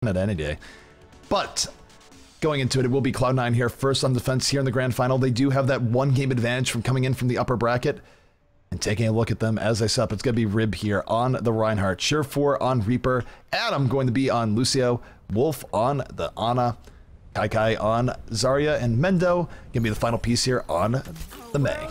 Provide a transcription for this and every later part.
At any day. But going into it, it will be Cloud9 here first on defense here in the grand final. They do have that 1 game advantage from coming in from the upper bracket. And taking a look at them as I set up, it's going to be Rib here on the Reinhardt, Sure4 on Reaper, Adam going to be on Lucio, Wolf on the Ana, Kai on Zarya, and Mendo going to be the final piece here on the Mei.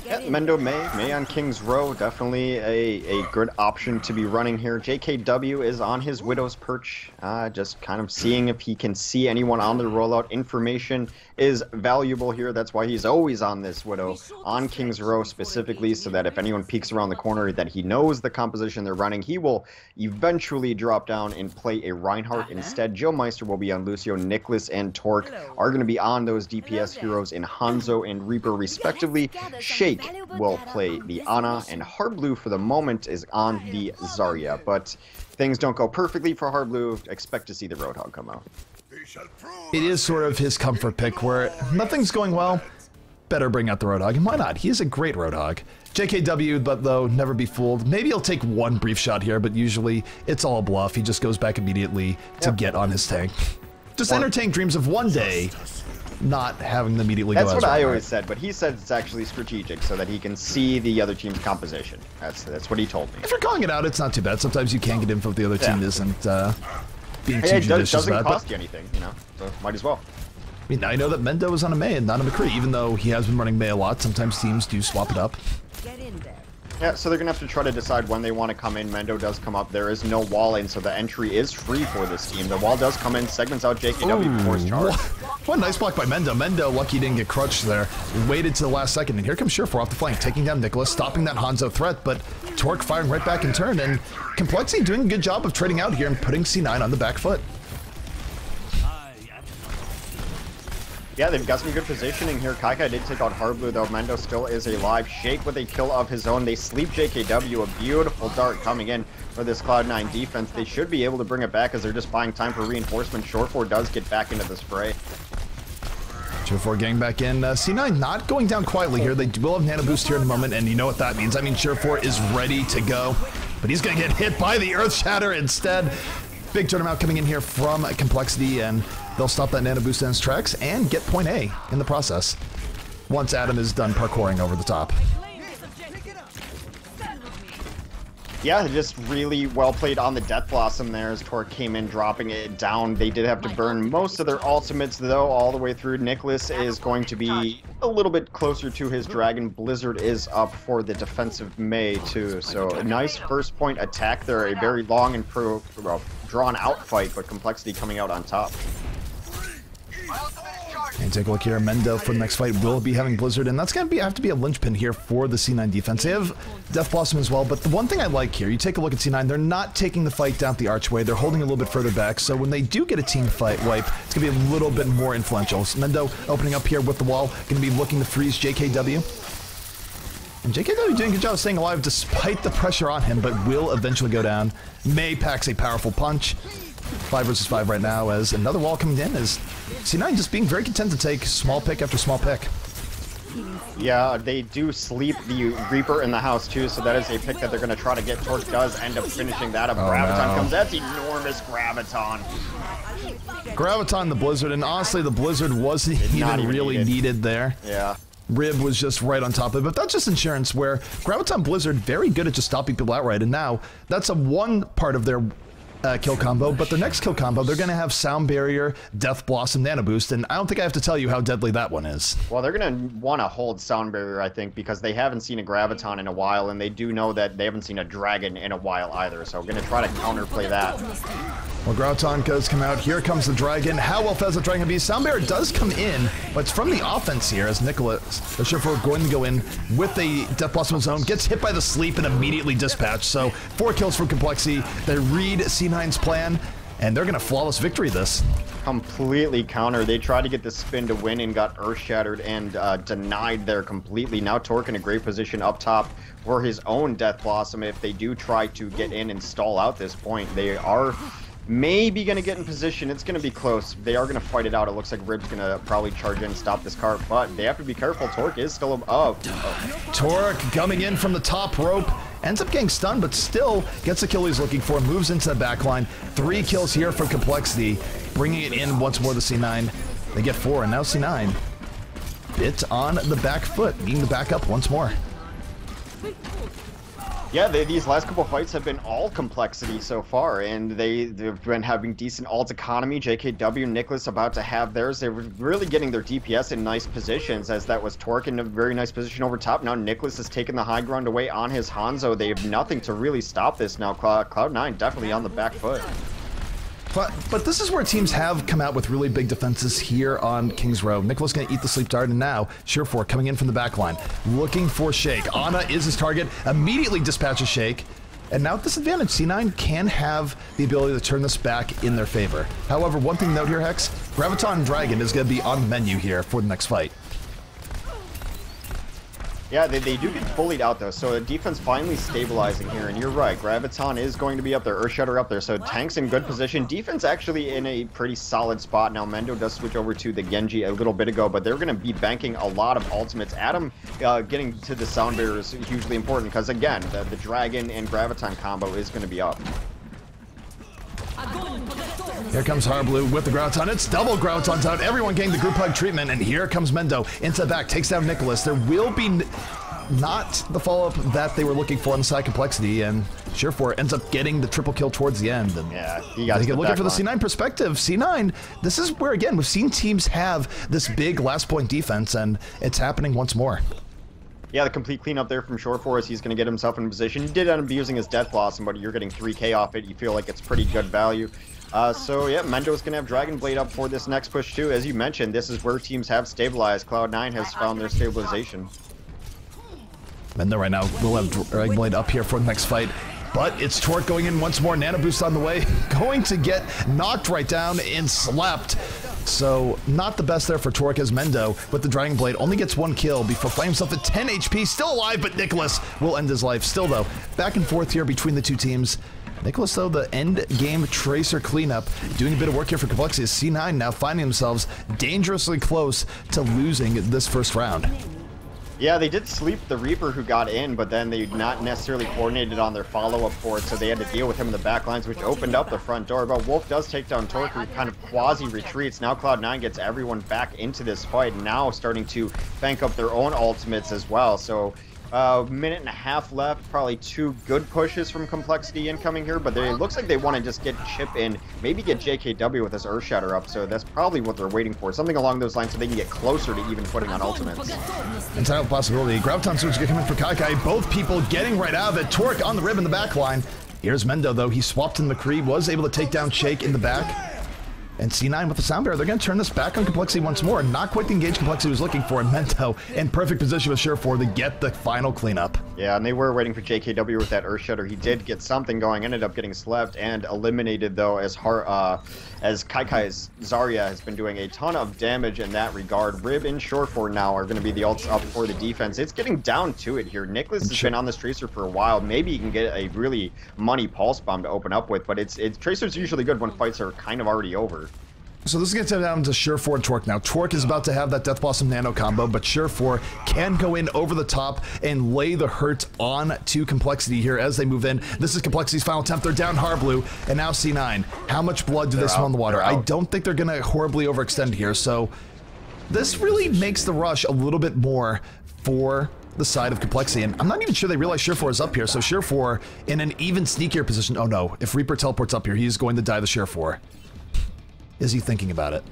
Yeah, Mendo May on King's Row, definitely a good option to be running here. JKW is on his Widow's Perch, just kind of seeing if he can see anyone on the rollout. Information is valuable here, that's why he's always on this Widow, on King's Row specifically, so that if anyone peeks around the corner that he knows the composition they're running, he will eventually drop down and play a Reinhardt instead. Joe Meister will be on Lucio, Nicholas and Torque are going to be on those DPS heroes in Hanzo and Reaper respectively. Shake will play the Ana, and Hardblue for the moment is on the Zarya, but things don't go perfectly for Hardblue. Expect to see the Roadhog come out. It is sort of his comfort pick where nothing's going well, better bring out the Roadhog, and why not? He is a great Roadhog. JKW, but though, never be fooled. Maybe he'll take one brief shot here, but usually it's all a bluff. He just goes back immediately to get on his tank. Just entertain dreams of one day not having them immediately go as That's what I always said, but he said it's actually strategic so that he can see the other team's composition. That's what he told me. If you're calling it out, it's not too bad. Sometimes you can get info if the other team isn't being too judicious it doesn't about it. cost you anything, you know, so might as well. I mean, I know that Mendo is on a Mei and not a McCree, even though he has been running Mei a lot. Sometimes teams do swap it up. Get in there. Yeah, so they're going to have to try to decide when they want to come in. Mendo does come up. There is no wall in, so the entry is free for this team. The wall does come in, segments out JKW before his charge. What a nice block by Mendo. Mendo, lucky he didn't get crutched there. Waited to the last second, and here comes Sure4 off the flank, taking down Nicholas, stopping that Hanzo threat, but Torque firing right back in turn, and compLexity doing a good job of trading out here and putting C9 on the back foot. Yeah, they've got some good positioning here. Kaikai did take out Hardblue, though. Mendo still is alive. Shake with a kill of his own. They sleep JKW. A beautiful dart coming in for this Cloud9 defense. They should be able to bring it back as they're just buying time for reinforcement. Sure4 does get back into the spray. Sure4 getting back in. C9 not going down quietly here. They will have nano boost here in a moment, and you know what that means. I mean, Sure4 is ready to go, but he's going to get hit by the Earth Shatter instead. Big turnaround coming in here from compLexity, and they'll stop that nano boost in his tracks and get point A in the process once Adam is done parkouring over the top. Yeah, just really well played on the Death Blossom there as Torque came in, dropping it down. They did have to burn most of their ultimates, though, all the way through. Nicholas is going to be a little bit closer to his Dragon. Blizzard is up for the defensive Mei, too. So a nice first point attack there. A very long and drawn-out fight, but compLexity coming out on top. And take a look here, Mendo for the next fight will be having Blizzard, and that's going to have to be a linchpin here for the C9 defense. They have Death Blossom as well, but the one thing I like here, you take a look at C9, they're not taking the fight down the archway, they're holding a little bit further back, so when they do get a team fight wipe, it's going to be a little bit more influential. So Mendo opening up here with the wall, going to be looking to freeze JKW. And JKW doing a good job of staying alive despite the pressure on him, but will eventually go down. Mei packs a powerful punch. 5 versus 5 right now as another wall coming in as C9 just being very content to take small pick after small pick. Yeah, they do sleep the Reaper in the house too, so that is a pick that they're going to try to get. Torque does end up finishing that up. Graviton comes. That's enormous Graviton. Graviton the Blizzard, and honestly the Blizzard wasn't even really needed there. Yeah. Rib was just right on top of it, but that's just insurance where Graviton Blizzard very good at just stopping people outright, and now that's a one part of their kill combo, but the next kill combo, they're going to have Sound Barrier, Death Blossom, Nano Boost, and I don't think I have to tell you how deadly that one is. Well, they're going to want to hold Sound Barrier, I think, because they haven't seen a Graviton in a while, and they do know that they haven't seen a Dragon in a while either, so we're going to try to counterplay that. Well, Graviton does come out. Here comes the Dragon. How well fed is the Dragon going to be? Sound Barrier does come in, but it's from the offense here as Nicholas, the Sure4 going to go in with a Death Blossom zone, gets hit by the sleep and immediately dispatched. So 4 kills from compLexity. They read C9's plan, and they're going to flawless victory this. Completely counter. They tried to get the spin to win and got earth shattered and denied there completely. Now Torque in a great position up top for his own Death Blossom. If they do try to get in and stall out this point, they are maybe going to get in position. It's going to be close. They are going to fight it out. It looks like Rib's going to probably charge in and stop this cart, but they have to be careful. Torque is still up. Torque coming in from the top rope, ends up getting stunned, but still gets the kill he's looking for, moves into the backline. 3 kills here from compLexity, bringing it in once more to C9. They get 4, and now C9 bit on the back foot, needing to back up once more. Yeah, these last couple fights have been all compLexity so far, and they've been having decent ult economy. JKW, Nicholas about to have theirs. They were really getting their DPS in nice positions, as that was Torque in a very nice position over top. Now Nicholas has taken the high ground away on his Hanzo. They have nothing to really stop this now. Cloud9 definitely on the back foot. But this is where teams have come out with really big defenses here on Kings Row. Nicholas going to eat the sleep dart, and now Surefour coming in from the back line, looking for Shake. Ana is his target, immediately dispatches Shake, and now at this advantage, C9 can have the ability to turn this back in their favor. However, one thing to note here, Hex, Graviton Dragon is going to be on the menu here for the next fight. Yeah, they do get bullied out though, so the defense finally stabilizing here, and you're right, Graviton is going to be up there, Earthshatter up there, so Tank's in good position. Defense actually in a pretty solid spot. Now Mendo does switch over to the Genji a little bit ago, but they're going to be banking a lot of ultimates. Adam getting to the sound barrier is hugely important, because again, the Dragon and Graviton combo is going to be up. Here comes Harblue with the Graviton. It's double Gravitons out. Everyone getting the group hug treatment, and here comes Mendo into the back, takes down Nicholas. There will be not the follow-up that they were looking for on the side compLexity, and Surefour ends up getting the triple kill towards the end. And yeah, you guys looking for the C9 perspective. C9, this is where, again, we've seen teams have this big last point defense, and it's happening once more. Yeah, the complete cleanup there from Surefour as he's going to get himself in position. He did end up using his Death Blossom, but you're getting 3k off it. You feel like it's pretty good value. So yeah, Mendo's going to have Dragon Blade up for this next push too. As you mentioned, this is where teams have stabilized. Cloud9 has found their stabilization. Mendo right now will have Dragon Blade up here for the next fight. But it's Torque going in once more. Nano Boost on the way. Going to get knocked right down and slapped. So not the best there for Torque, as Mendo with the Dragon Blade only gets 1 kill before finding himself at 10 HP. Still alive, but Nicholas will end his life. Still though, back and forth here between the two teams. Nicholas, though, the end game Tracer cleanup, doing a bit of work here for compLexity. C9 now finding themselves dangerously close to losing this first round. Yeah, they did sleep the Reaper who got in, but then they not necessarily coordinated on their follow-up for it, so they had to deal with him in the back lines, which opened up the front door. But Wolf does take down Torque, who kind of quasi-retreats. Now Cloud9 gets everyone back into this fight, now starting to bank up their own ultimates as well. So minute and a half left, probably 2 good pushes from compLexity incoming here, but it looks like they want to just get Chip in, maybe get JKW with his Earthshatter up, so that's probably what they're waiting for, something along those lines so they can get closer to even putting on ultimates. Entirely possibility. Graviton switch coming in for Kaikai, both people getting right out of it. Torque on the rib in the back line. Here's Mendo though, he swapped in McCree, was able to take down Shake in the back. And C9 with the sound barrier, they're going to turn this back on compLexity once more. Not quite the engage compLexity was looking for. Mendo in perfect position with Surefour to get the final cleanup. Yeah, and they were waiting for JKW with that Earthshatter. He did get something going, ended up getting slept and eliminated though, as Kaikai's Zarya has been doing a ton of damage in that regard. Rib and Surefour now are going to be the ults up for the defense. It's getting down to it here. Nicholas has been on this Tracer for a while. Maybe he can get a really money pulse bomb to open up with, but Tracer's usually good when fights are kind of already over. So this gets down to Surefour and Torque now. Torque is about to have that Death Blossom Nano combo, but Surefour can go in over the top and lay the hurt on to compLexity here as they move in. This is compLexity's final attempt. They're down Harblue, and now C9. How much blood do they smell in the water? I don't think they're going to horribly overextend here, so this really makes the rush a little bit more for the side of compLexity, and I'm not even sure they realize Surefour is up here, so Surefour in an even sneakier position. Oh no, if Reaper teleports up here, he's going to die the Surefour. Is he thinking about it?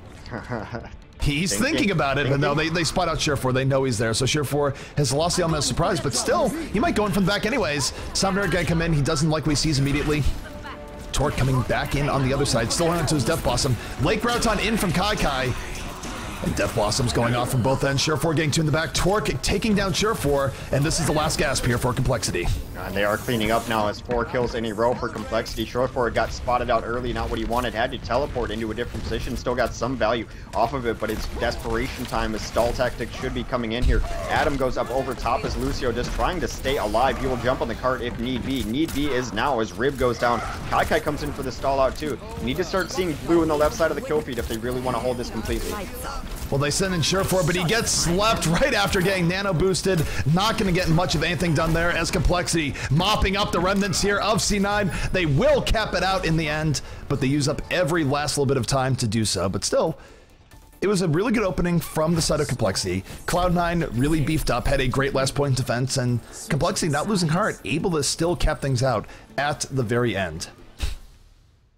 He's thinking about it, but no, they spot out Surefour. They know he's there, so Surefour has lost the element of surprise, but still, he might go in from the back anyways. Soundbarrier guy come in, he doesn't like what he sees immediately. Torque coming back in on the other side, still running to his Death Blossom. Lake Graviton in from Kaikai. And Death Blossom's going off from both ends. Surefour getting 2 in the back. Torque taking down Surefour, and this is the last gasp here for compLexity. And they are cleaning up now as 4 kills in a row for compLexity. Surefour got spotted out early, not what he wanted, had to teleport into a different position, still got some value off of it, but it's desperation time as stall tactics should be coming in here. Adam goes up over top as Lucio just trying to stay alive. He will jump on the cart if need be. Need be is now as Rib goes down. Kaikai comes in for the stall out too. You need to start seeing blue on the left side of the kill feed if they really want to hold this completely. Well, they send in Surefour, but he gets slept right after getting nano boosted. Not going to get much of anything done there as compLexity mopping up the remnants here of C9. They will cap it out in the end, but they use up every last little bit of time to do so. But still, it was a really good opening from the side of compLexity. Cloud9 really beefed up, had a great last point defense, and compLexity not losing heart, able to still cap things out at the very end.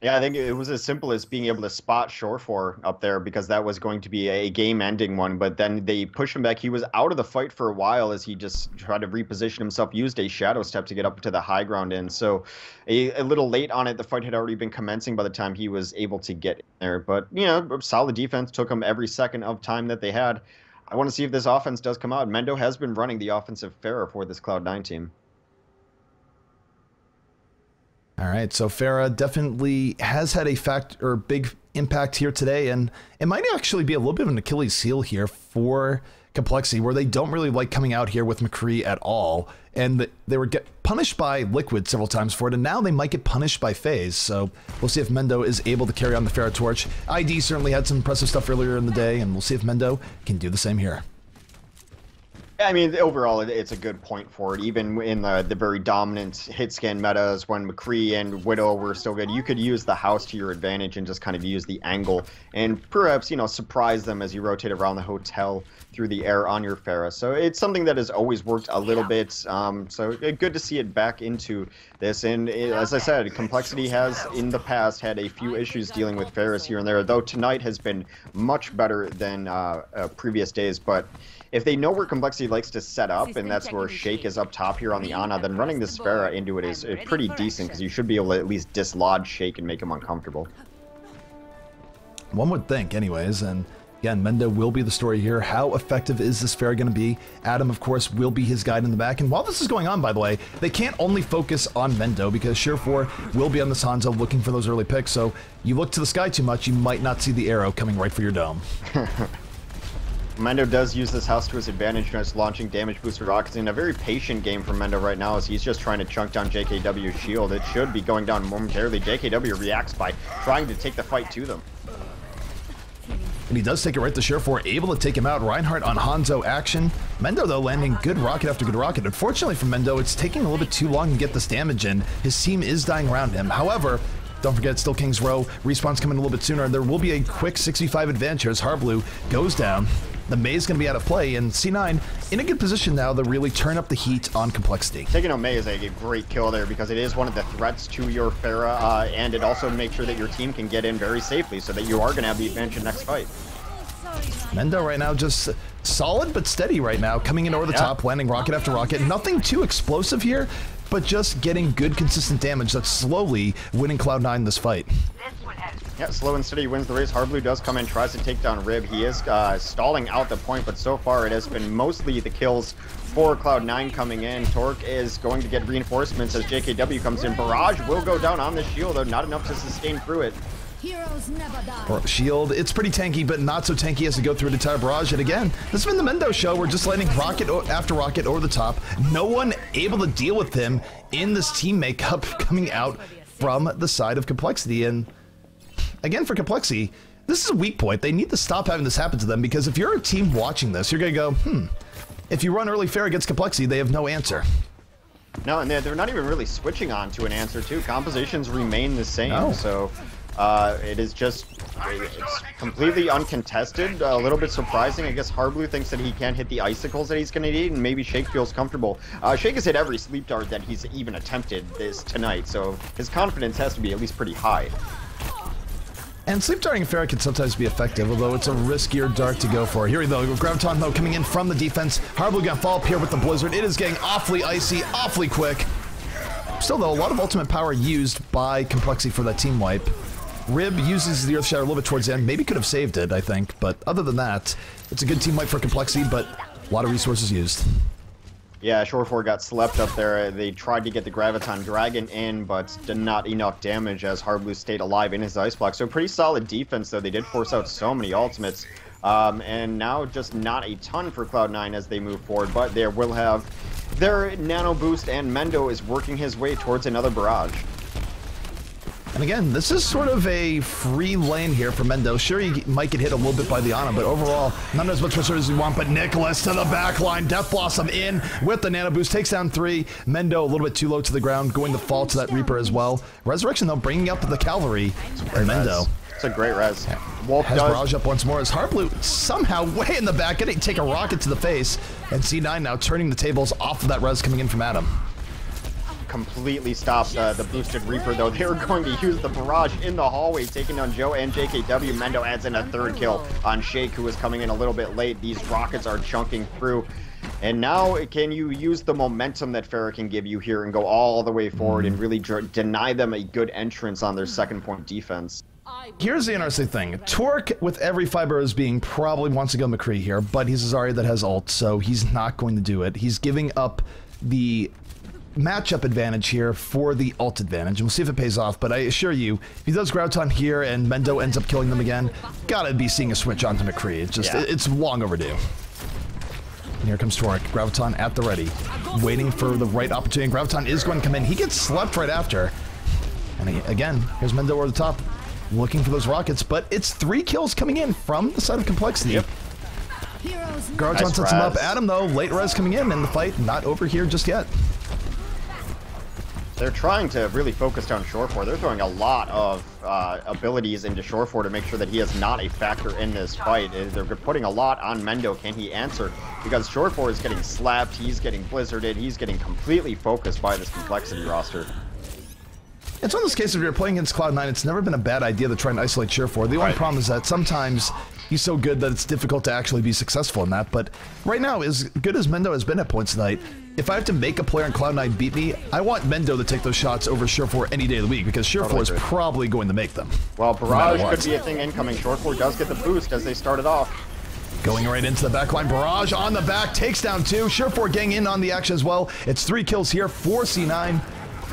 Yeah, I think it was as simple as being able to spot Surefour up there because that was going to be a game-ending one, but then they pushed him back. He was out of the fight for a while as he just tried to reposition himself, used a shadow step to get up to the high ground in. So a little late on it, the fight had already been commencing by the time he was able to get in there. But, you know, solid defense, took him every second of time that they had. I want to see if this offense does come out. Mendo has been running the offensive Pharah for this Cloud9 team. All right, so Pharah definitely has had a big impact here today, and it might actually be a little bit of an Achilles heel here for compLexity, where they don't really like coming out here with McCree at all, and they were punished by Liquid several times for it, and now they might get punished by FaZe, so we'll see if Mendo is able to carry on the Pharah torch. ID certainly had some impressive stuff earlier in the day, and we'll see if Mendo can do the same here. I mean, overall, it's a good point for it. Even in the very dominant hit scan metas, when McCree and Widow were still good, you could use the house to your advantage and just kind of use the angle and perhaps, you know, surprise them as you rotate around the hotel through the air on your Pharah. So it's something that has always worked a little bit. So good to see it back into this. And as I said, compLexity has in the past had a few issues dealing with Pharahs here and there, though tonight has been much better than previous days. But if they know where compLexity likes to set up, and that's where Shake is up top here on the Ana, then running this Pharah into it is pretty decent, because you should be able to at least dislodge Shake and make him uncomfortable. One would think, anyways, and again, Mendo will be the story here. How effective is this Pharah going to be? Adam, of course, will be his guide in the back, and while this is going on, by the way, they can't only focus on Mendo, because Surefour will be on this Hanzo looking for those early picks, so you look to the sky too much, you might not see the arrow coming right for your dome. Mendo does use this house to his advantage, just launching damage booster rockets in a very patient game from Mendo right now as he's just trying to chunk down JKW's shield. It should be going down momentarily. JKW reacts by trying to take the fight to them. And he does take it right to Surefour, able to take him out. Reinhardt on Hanzo action. Mendo, though, landing good rocket after good rocket. Unfortunately for Mendo, it's taking a little bit too long to get this damage in. His team is dying around him. However, don't forget, still King's Row. Respawn's coming a little bit sooner. There will be a quick 65 advantage as Harblue goes down. The Mei is going to be out of play, and C9 in a good position now to really turn up the heat on compLexity. Taking out Mei is a great kill there because it is one of the threats to your Pharah, and it also makes sure that your team can get in very safely so that you are going to have the advantage in the next fight. Mendo right now just solid but steady right now, coming in over the top, landing rocket after rocket. Nothing too explosive here, but just getting good consistent damage that's slowly winning Cloud9 this fight. Yeah, slow and steady wins the race. Harblue does come in, tries to take down Rib. He is stalling out the point, but so far it has been mostly the kills for Cloud9 coming in. Torque is going to get reinforcements as JKW comes in. Barrage will go down on the shield, though not enough to sustain through it. Heroes never die. Shield, it's pretty tanky, but not so tanky as to go through an entire barrage. And again, this has been the Mendo show. We're just landing rocket after rocket over the top. No one able to deal with him in this team makeup coming out from the side of compLexity. And again, for compLexity, this is a weak point. They need to stop having this happen to them, because if you're a team watching this, you're going to go, if you run early Pharah against compLexity, they have no answer. No, and they're not even really switching on to an answer, too. Compositions remain the same, No. So it is just it's completely uncontested. A little bit surprising. I guess Harblue thinks that he can't hit the icicles that he's going to need, and maybe Shake feels comfortable. Shake has hit every sleep dart that he's even attempted this tonight, so his confidence has to be at least pretty high. And sleep darting and Pharah can sometimes be effective, although it's a riskier dart to go for. Here we go. Graviton, though, coming in from the defense. Harblue gonna fall up here with the Blizzard. It is getting awfully icy, awfully quick. Still, though, a lot of ultimate power used by compLexity for that team wipe. Rib uses the Earth Shatter a little bit towards the end. Maybe could have saved it, I think. But other than that, it's a good team wipe for compLexity, but a lot of resources used. Yeah, Surefour got slept up there. They tried to get the Graviton Dragon in, but did not enough damage as Harblue stayed alive in his Ice Block. So pretty solid defense, though. They did force out so many ultimates. And now just not a ton for Cloud9 as they move forward, but they will have their Nano Boost, and Mendo is working his way towards another barrage. And again, this is sort of a free lane here for Mendo. Sure, he might get hit a little bit by the Ana, but overall, not as much pressure as we want. But Nicholas to the back line. Death Blossom in with the Nano Boost. Takes down 3. Mendo a little bit too low to the ground, going to fall to that Reaper as well. Resurrection, though, bringing up the Cavalry. And Mendo. It's a great res. Wolf has Barrage up once more as Heartblue somehow way in the back, getting take a rocket to the face. And C9 now turning the tables off of that res coming in from Adam. Completely stopped the boosted Reaper, though. They were going to use the barrage in the hallway, taking on Joe and JKW. Mendo adds in a 3rd kill on Shake, who was coming in a little bit late. These rockets are chunking through. And now, can you use the momentum that Farah can give you here and go all the way forward and really deny them a good entrance on their 2nd point defense? Here's the interesting thing. Torque, with every fiber as being, probably wants to go McCree here, but he's a Zarya that has ult, so he's not going to do it. He's giving up the matchup advantage here for the ult advantage, and we'll see if it pays off. But I assure you, if he does Graviton here and Mendo ends up killing them again, gotta be seeing a switch onto McCree. It's just, it's long overdue. And here comes Torque. Graviton at the ready, waiting for the right opportunity. Graviton is going to come in. He gets slept right after. And again, here's Mendo over the top, looking for those rockets, but it's 3 kills coming in from the side of complexity. Yep. Graviton sets him up. Adam, though, late res coming in the fight, not over here just yet. They're trying to really focus down Shore4. They're throwing a lot of abilities into Shore4 to make sure that he is not a factor in this fight. They're putting a lot on Mendo. Can he answer? Because Shore4 is getting slapped, he's getting blizzarded, he's getting completely focused by this complexity roster. It's one of those cases where you're playing against Cloud9, it's never been a bad idea to try and isolate Shore4. The only problem is that sometimes he's so good that it's difficult to actually be successful in that. But right now, as good as Mendo has been at points tonight, if I have to make a player in Cloud9 beat me, I want Mendo to take those shots over Shore4 any day of the week, because Shore4 is probably going to make them. Well, Barrage could be a thing incoming. Shore4 does get the boost as they started off. Going right into the backline. Barrage on the back, takes down 2. Shore4 getting in on the action as well. It's 3 kills here for C9.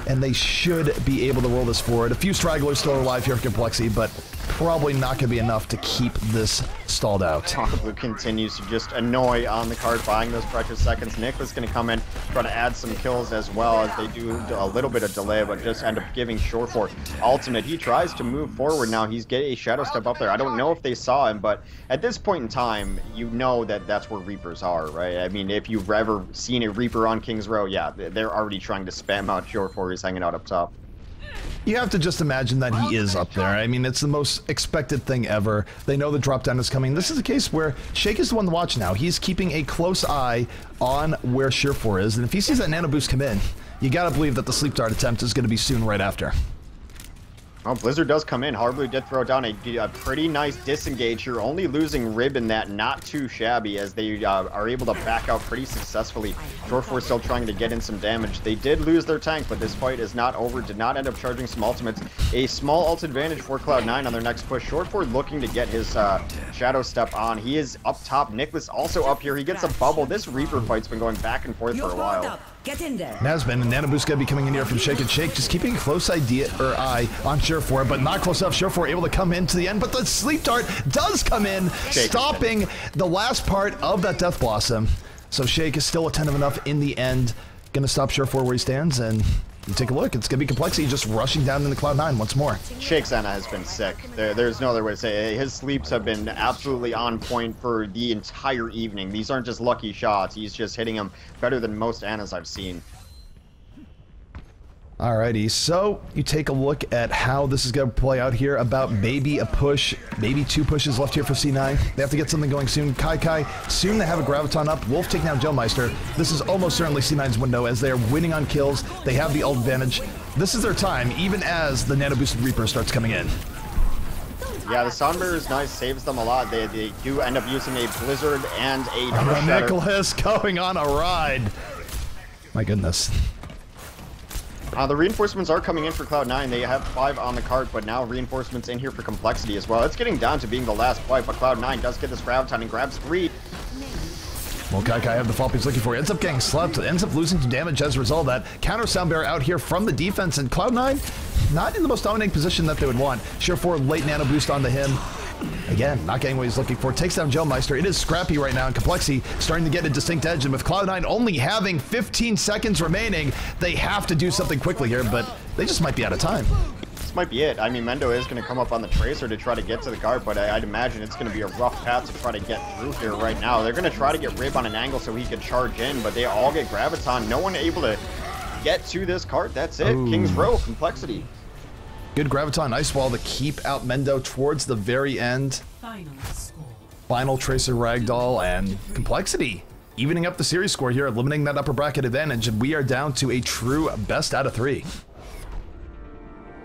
And they should be able to roll this forward. A few stragglers still alive here for complexity, but probably not going to be enough to keep this stalled out. Blue continues to just annoy on the card, buying those precious seconds. Nick was going to come in, try to add some kills as well, as they do a little bit of delay, but just end up giving Shore4 ultimate. He tries to move forward now. He's getting a shadow step up there. I don't know if they saw him, but at this point in time, you know that that's where Reapers are, right? I mean, if you've ever seen a Reaper on King's Row, yeah, they're already trying to spam out Shore4. He's hanging out up top. You have to just imagine that he is up there. I mean, it's the most expected thing ever. They know the drop down is coming. This is a case where Shake is the one to watch now. He's keeping a close eye on where Shore4 is, and if he sees that nano boost come in, you gotta believe that the sleep dart attempt is gonna be soon right after. Well, Blizzard does come in. Hardblue did throw down a pretty nice disengage. You're only losing Rib in that, not too shabby, as they are able to back out pretty successfully. Shore4 still trying to get in some damage. They did lose their tank, but this fight is not over. Did not end up charging some ultimates. A small ult advantage for Cloud9 on their next push. Shore4 looking to get his shadow step on. He is up top. Nicholas also up here. He gets a bubble. This Reaper fight's been going back and forth for a while. Get in there. Nazbin and Nano Boost gonna be coming in here from Shake and Shake, just keeping a close eye on Shore4, but not close enough. Shore4 able to come in to the end, but the sleep dart does come in, stopping the last part of that Death Blossom. So Shake is still attentive enough in the end, gonna stop Shore4 where he stands, and you take a look. It's gonna be complexity just rushing down into Cloud9 once more. Shake's Ana has been sick. There's no other way to say it. His sleeps have been absolutely on point for the entire evening. These aren't just lucky shots. He's just hitting them better than most Anas I've seen. Alrighty, so you take a look at how this is going to play out here. About maybe a push, maybe 2 pushes left here for C9. They have to get something going soon. Kai, soon they have a Graviton up. Wolf taking down Joe Meister. This is almost certainly C9's window, as they are winning on kills. They have the ult advantage. This is their time, even as the Nano Boosted Reaper starts coming in. Yeah, the Soundbearer is nice, saves them a lot. They do end up using a Blizzard and a Nicholas going on a ride. My goodness. The reinforcements are coming in for Cloud9. They have 5 on the cart, but now reinforcements in here for complexity as well. It's getting down to being the last fight, but Cloud9 does get this Graviton and grabs 3. Well, Kai have the fault he's looking for. Ends up getting slept, ends up losing some damage as a result of that. Counter Soundbearer out here from the defense, and Cloud9 not in the most dominating position that they would want. Shore4 late nano boost onto him. Again, not getting what he's looking for. Takes down Joe Meister. It is scrappy right now, and complexity starting to get a distinct edge. And with Cloud9 only having 15 seconds remaining, they have to do something quickly here, but they just might be out of time. this might be it. I mean, Mendo is going to come up on the Tracer to try to get to the guard, but I'd imagine it's going to be a rough path to try to get through here right now. They're going to try to get Rib on an angle so he can charge in, but they all get Graviton. No one able to get to this card. That's it. Ooh. King's Row, compLexity. Good Graviton Ice Wall to keep out Mendo towards the very end. Final Tracer Ragdoll and compLexity evening up the series score here, eliminating that upper bracket advantage, and we are down to a true best out of 3.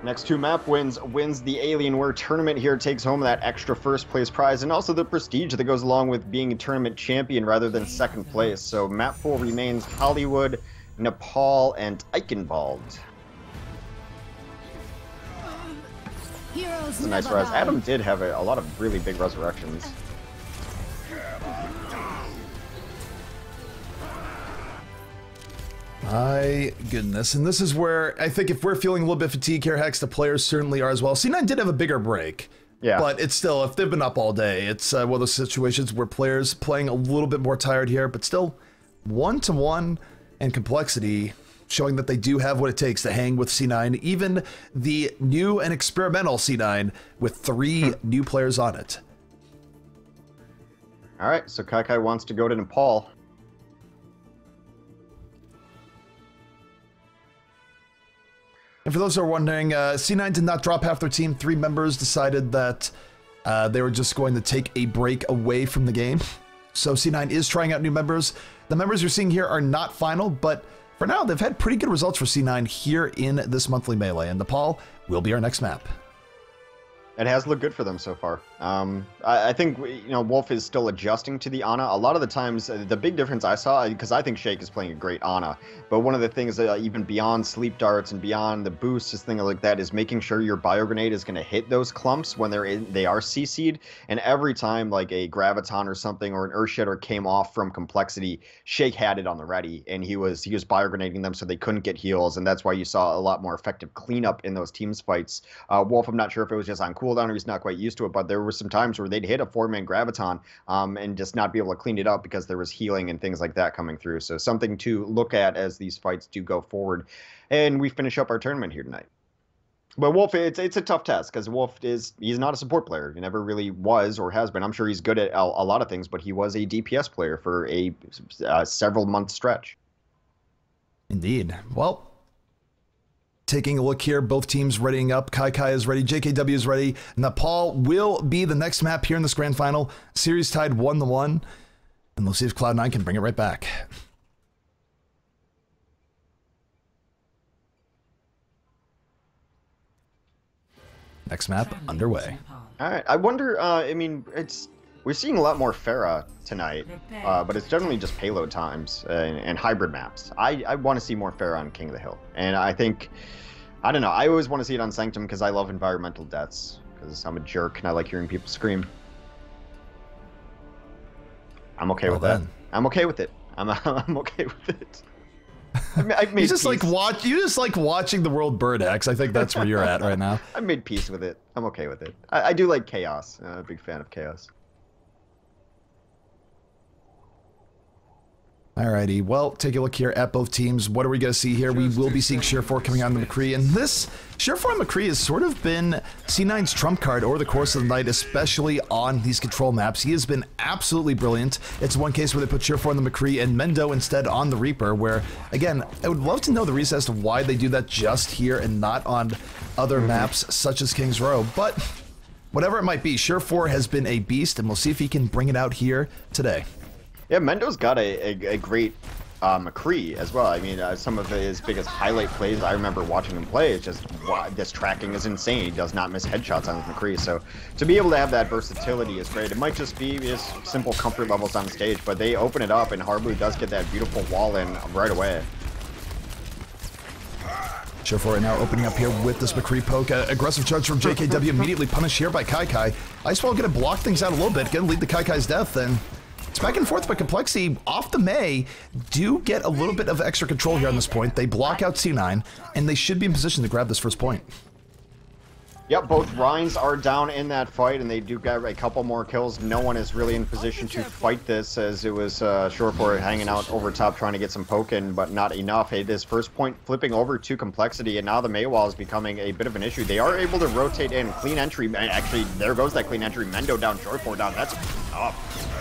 Next 2 map wins the Alienware tournament here, takes home that extra first place prize and also the prestige that goes along with being a tournament champion rather than second place. So map pool remains Hollywood, Nepal, and Eichenwald. That's a nice res. Adam did have a lot of really big resurrections. My goodness, and this is where I think if we're feeling a little bit fatigued here, Hex, the players certainly are as well. C9 did have a bigger break, yeah, but it's still, if they've been up all day, it's one of those situations where players playing a little bit more tired here, but still 1-1 and compLexity showing that they do have what it takes to hang with C9, even the new and experimental C9 with 3 new players on it. All right, so Kai wants to go to Nepal. And for those who are wondering, C9 did not drop half their team. 3 members decided that they were just going to take a break away from the game. So C9 is trying out new members. The members you're seeing here are not final, but for now, they've had pretty good results for C9 here in this monthly melee, and Nepal will be our next map. It has looked good for them so far. I think, you know, Wolf is still adjusting to the Ana. A lot of the times, the big difference I saw, because I think Shake is playing a great Ana, but one of the things that even beyond sleep darts and beyond the boosts, this thing like that, is making sure your bio grenade is going to hit those clumps when they are CC'd. And every time like a Graviton or something or an Earthshatter came off from compLexity, Shake had it on the ready, and he was bio grenading them so they couldn't get heals, and that's why you saw a lot more effective cleanup in those teams fights. Wolf, I'm not sure if it was just on cooldown or he's not quite used to it, but there were some times where they'd hit a 4-man Graviton and just not be able to clean it up because there was healing and things like that coming through. So something to look at as these fights do go forward. And we finish up our tournament here tonight. But Wolf, it's a tough test because Wolf he's not a support player. He never really was or has been. I'm sure he's good at a lot of things, but he was a DPS player for a several month stretch. Indeed. Well, taking a look here, both teams readying up. Kai is ready, JKW is ready. Nepal will be the next map here in this grand final. Series tied 1-1, and we'll see if Cloud9 can bring it right back. Next map underway. All right, I wonder, I mean, we're seeing a lot more Pharah tonight, but it's generally just payload times and hybrid maps. I want to see more Pharah on King of the Hill, and I think, I don't know, I always want to see it on Sanctum because I love environmental deaths, because I'm a jerk and I like hearing people scream. I'm okay with that. I'm okay with it. I'm okay with it. I've made you just like watching the world burn, X. I think that's where you're at right now. I made peace with it. I'm okay with it. I do like chaos. I'm a big fan of chaos. Alrighty, well, take a look here at both teams. What are we going to see here? We will be seeing Sheer4 coming on the McCree, and this Sheer4 on McCree has sort of been C9's trump card over the course of the night, especially on these control maps. He has been absolutely brilliant. It's one case where they put Sheer4 on the McCree and Mendo instead on the Reaper, where, again, I would love to know the reason as to why they do that just here and not on other maps such as King's Row, but whatever it might be, Sheer4 has been a beast, and we'll see if he can bring it out here today. Yeah, Mendo's got a great McCree as well. I mean, some of his biggest highlight plays I remember watching him play is just, wow, this tracking is insane. He does not miss headshots on his McCree. So to be able to have that versatility is great. It might just be his simple comfort levels on stage, but they open it up and Harblue does get that beautiful wall in right away. Sheer4 now opening up here with this McCree poke. Aggressive charge from JKW, immediately punished here by Kai. Icewall gonna block things out a little bit, gonna lead to Kai's death, and it's back and forth, but compLexity off the May do get a little bit of extra control here on this point. They block out C9, and they should be in position to grab this first point. Yep, both Rhines are down in that fight, and they do get a couple more kills. No one is really in position to fight this, as it was Shoreford hanging out over top trying to get some poke in, but not enough. It is first point flipping over to compLexity, and now the Maywall is becoming a bit of an issue. They are able to rotate in. Clean entry. Actually, there goes that clean entry. Mendo down, Shoreford down. That's up.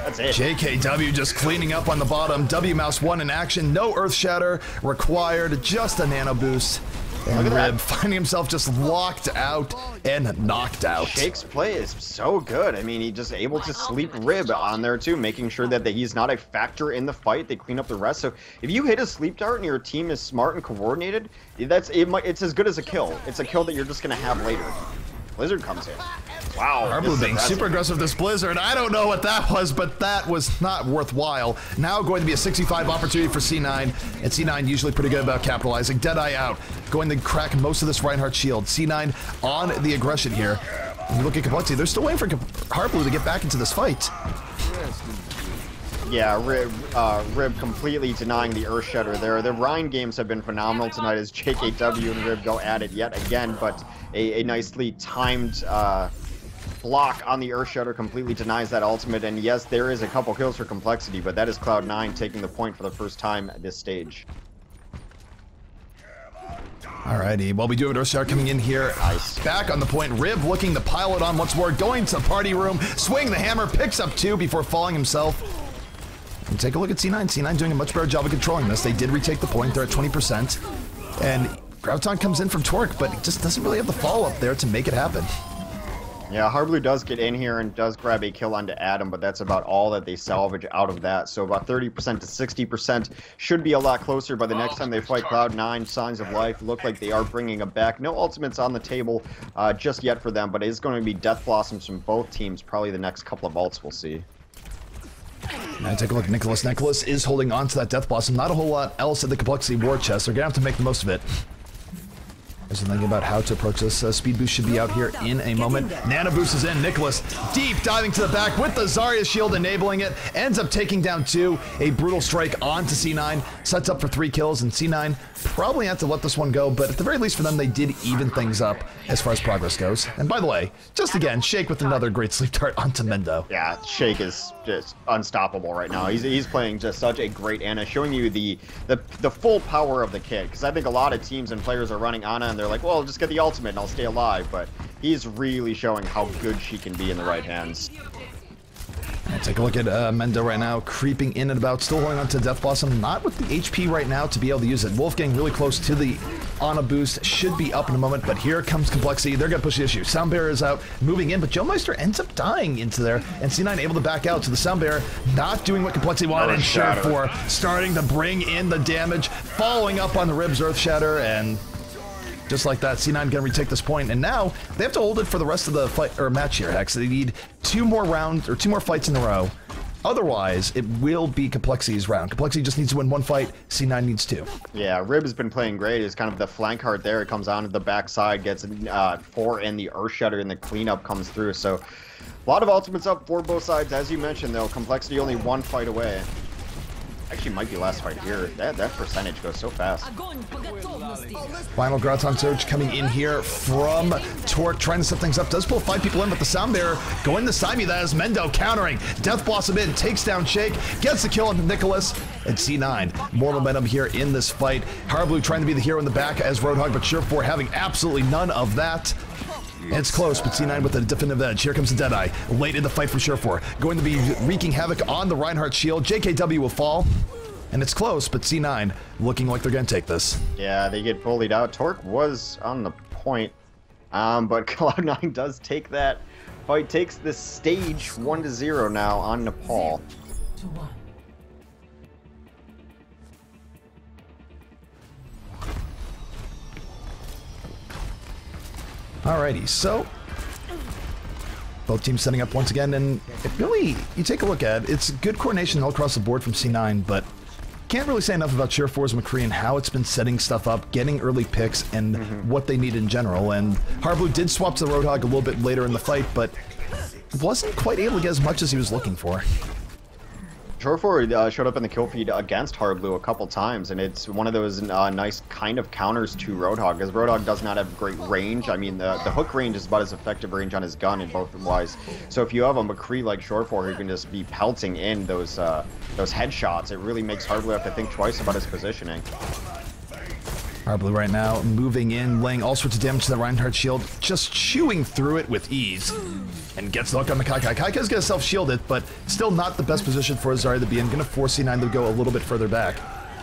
That's it. JKW just cleaning up on the bottom. W-Mouse 1 in action. No Earth Shatter required. Just a nano boost. And Rib finding himself just locked out and knocked out. Shake's play is so good. I mean, he's just able to sleep Rib on there too, making sure that he's not a factor in the fight. They clean up the rest. So if you hit a sleep dart and your team is smart and coordinated, it's as good as a kill. It's a kill that you're just going to have later. Blizzard comes in. Wow. Harblue being super aggressive this Blizzard. I don't know what that was, but that was not worthwhile. Now going to be a 65 opportunity for C9, and C9 usually pretty good about capitalizing. Deadeye out, going to crack most of this Reinhardt shield. C9 on the aggression here. And look at compLexity. They're still waiting for Harblue to get back into this fight. Yeah, Rib completely denying the Earth Shudder there. The Rhine games have been phenomenal tonight as JKW and Rib go at it yet again, but a nicely timed block on the Earth Shudder completely denies that ultimate. And yes, there is a couple kills for compLexity, but that is Cloud9 taking the point for the first time at this stage. Alrighty, well, we do have an Earth Shatter coming in here. Nice. Back on the point. Rib looking to pile it on once more, going to party room, swing the hammer, picks up 2 before falling himself. And take a look at C9. C9 doing a much better job of controlling this. They did retake the point. They're at 20%. And Graviton comes in from Torque, but he just doesn't really have the follow-up there to make it happen. Yeah, Harblue does get in here and does grab a kill onto Adam, but that's about all that they salvage out of that. So about 30% to 60% should be a lot closer by the next time they fight Cloud9. Signs of Life look like they are bringing it back. No ultimates on the table just yet for them, but it is going to be Death Blossoms from both teams. Probably the next couple of ults we'll see. Now take a look at Nicholas. Nicholas is holding on to that Death Blossom. Not a whole lot else at the compLexity war chest. They're going to have to make the most of it. As I'm thinking about how to approach this, Speed Boost should be out here in a moment. Nano Boost is in. Nicholas deep diving to the back with the Zarya shield enabling it. Ends up taking down 2. A brutal strike onto C9. Sets up for 3 kills, and C9 probably have to let this one go, but at the very least for them, they did even things up as far as progress goes. And by the way, just again, Shake with another great sleep dart onto Mendo. Yeah, Shake is just unstoppable right now. He's playing just such a great Ana, showing you the full power of the kid. Because I think a lot of teams and players are running Ana and they're like, well, I'll just get the ultimate and I'll stay alive. But he's really showing how good she can be in the right hands. And take a look at Mendo right now, creeping in and about, still holding on to Death Blossom, not with the HP right now to be able to use it. Wolfgang really close to the Ana boost, should be up in a moment, but here comes compLexity. They're going to push the issue. Sound Bearer is out, moving in, but Joe Meister ends up dying into there, and C9 able to back out. So the Sound Bearer not doing what compLexity wanted, and Share4 starting to bring in the damage, following up on the Ribs Earth Shatter, and just like that, C9 going to retake this point, and now they have to hold it for the rest of the fight or match here, Hex. They need 2 more rounds or 2 more fights in a row. Otherwise, it will be compLexity's round. compLexity just needs to win 1 fight. C9 needs 2. Yeah, Rib has been playing great. It's kind of the flank heart there. It comes on to the backside, gets 4 in the Earth Shudder, and the cleanup comes through. So a lot of ultimates up for both sides. As you mentioned, though, compLexity only 1 fight away. Actually, might be last fight here. That percentage goes so fast. Final Graviton Surge coming in here from Torque, trying to set things up. Does pull 5 people in, but the Sound Bearer going to stymie that as Mendo countering. Death Blossom in, takes down Shake, gets the kill on Nicholas, and C9. More momentum here in this fight. Harblue trying to be the hero in the back as Roadhog, but Share4 having absolutely none of that. And it's close, but C9 with a definitive edge. Here comes the Deadeye, late in the fight from Share4. Going to be wreaking havoc on the Reinhardt shield. JKW will fall. And it's close, but C9 looking like they're going to take this. Yeah, they get bullied out. Torque was on the point, but Cloud9 does take that fight. Takes the stage 1-0 now on Nepal. 2-1. Alrighty, so both teams setting up once again, and it really, you take a look at it, it's good coordination all across the board from C9, but can't really say enough about Share4's McCree and how it's been setting stuff up, getting early picks, and what they need in general. And Harblue did swap to the Roadhog a little bit later in the fight, but wasn't quite able to get as much as he was looking for. Short forward showed up in the kill feed against Hardblue a couple times, and it's one of those nice kind of counters to Roadhog, because Roadhog does not have great range. I mean, the hook range is about as effective range on his gun in both wise. So if you have a McCree like Short forward who can just be pelting in those headshots, it really makes Hardblue have to think twice about his positioning. Hardblue right now moving in, laying all sorts of damage to the Reinhardt shield, just chewing through it with ease. And gets the hook on the Kai Kai. Kai Kai's gonna self-shield it, but still not the best position for Zarya to be in. Gonna force C9 to go a little bit further back.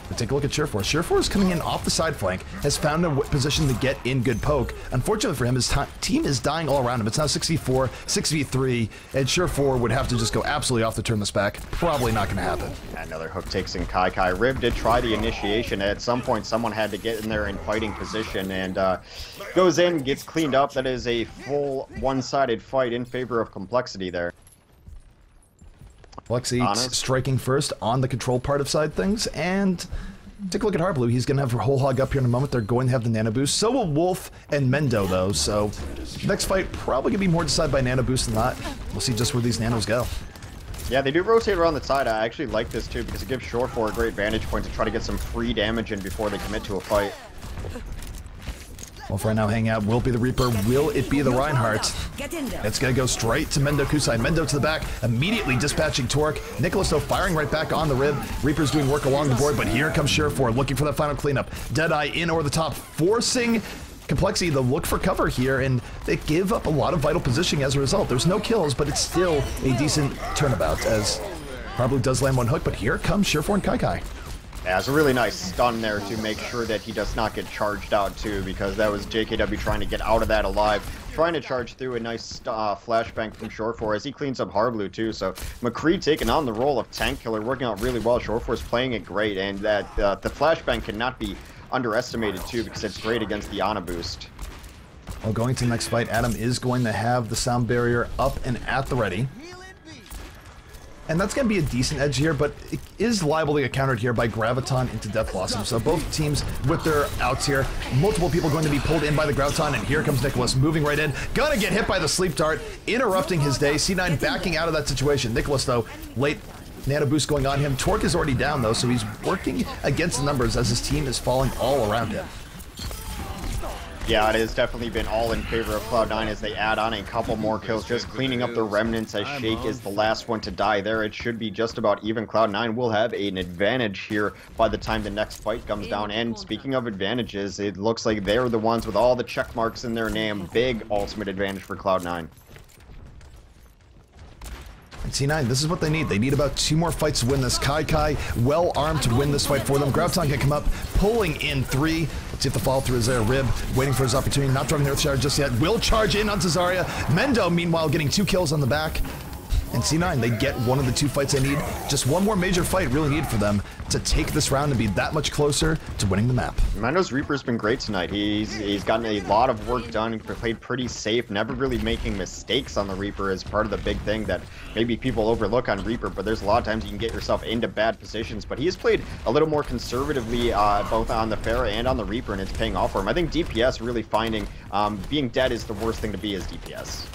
But take a look at Surefour. Surefour is coming in off the side flank, has found a position to get in good poke. Unfortunately for him, his team is dying all around him. It's now 6v4, 6v3, and Surefour would have to just go absolutely off to turn this back. Probably not gonna happen. Another hook takes in Kai Kai. Riv did try the initiation. At some point, someone had to get in there in fighting position, and goes in, gets cleaned up. That is a full one-sided fight in favor of compLexity there. compLexity striking first on the control part of side things, and take a look at Hardblue. He's going to have her whole hog up here in a moment. They're going to have the nano boost. So will Wolf and Mendo, though, so next fight probably going to be more decided by nano boost than not. We'll see just where these nanos go. Yeah, they do rotate around the side. I actually like this, too, because it gives Short for a great vantage point to try to get some free damage in before they commit to a fight. Wolf right now hanging out. Will it be the Reaper? Will it be the Reinhardt? It's going to go straight to Mendo Kusai. Mendo to the back, immediately dispatching Torque. Nicholas, though, firing right back on the rib. Reaper's doing work along the board, but here comes Surefour looking for that final cleanup. Deadeye in over the top, forcing compLexity to look for cover here, and they give up a lot of vital positioning as a result. There's no kills, but it's still a decent turnabout, as Hardblue does land one hook, but here comes Surefour and Kai Kai. Yeah, it's a really nice stun there to make sure that he does not get charged out too, because that was JKW trying to get out of that alive, trying to charge through a nice flashbang from Surefour as he cleans up Hardblue too. So McCree taking on the role of tank killer, working out really well. Surefour's playing it great, and that the flashbang cannot be underestimated too, because it's great against the Ana boost. Well, going to the next fight, Adam is going to have the sound barrier up and at the ready. And that's going to be a decent edge here, but it is liable to get countered here by Graviton into Death Blossom. So both teams with their outs here. Multiple people going to be pulled in by the Graviton, and here comes Nicholas moving right in. Gonna get hit by the Sleep Dart, interrupting his day. C9 backing out of that situation. Nicholas, though, late nano boost going on him. Torque is already down, though, so he's working against the numbers as his team is falling all around him. Yeah, it has definitely been all in favor of Cloud9 as they add on a couple more kills, just cleaning up the remnants as Shake is the last one to die there. It should be just about even. Cloud9 will have an advantage here by the time the next fight comes down. And speaking of advantages, it looks like they're the ones with all the check marks in their name. Big ultimate advantage for Cloud9. And C9, this is what they need. They need about 2 more fights to win this. Kai Kai well armed to win this fight for them. Graviton can come up, pulling in 3. Let's see if the follow through is there. Rib waiting for his opportunity, not throwing the Earthshower just yet. Will charge in on Zarya. Mendo, meanwhile, getting 2 kills on the back. And C9, they get one of the 2 fights they need. Just one more major fight really needed for them to take this round and be that much closer to winning the map. Mendo's Reaper's been great tonight. He's gotten a lot of work done, played pretty safe, never really making mistakes on the Reaper is part of the big thing that maybe people overlook on Reaper, but there's a lot of times you can get yourself into bad positions. But he has played a little more conservatively both on the Pharah and on the Reaper, and it's paying off for him. I think DPS really finding being dead is the worst thing to be as DPS.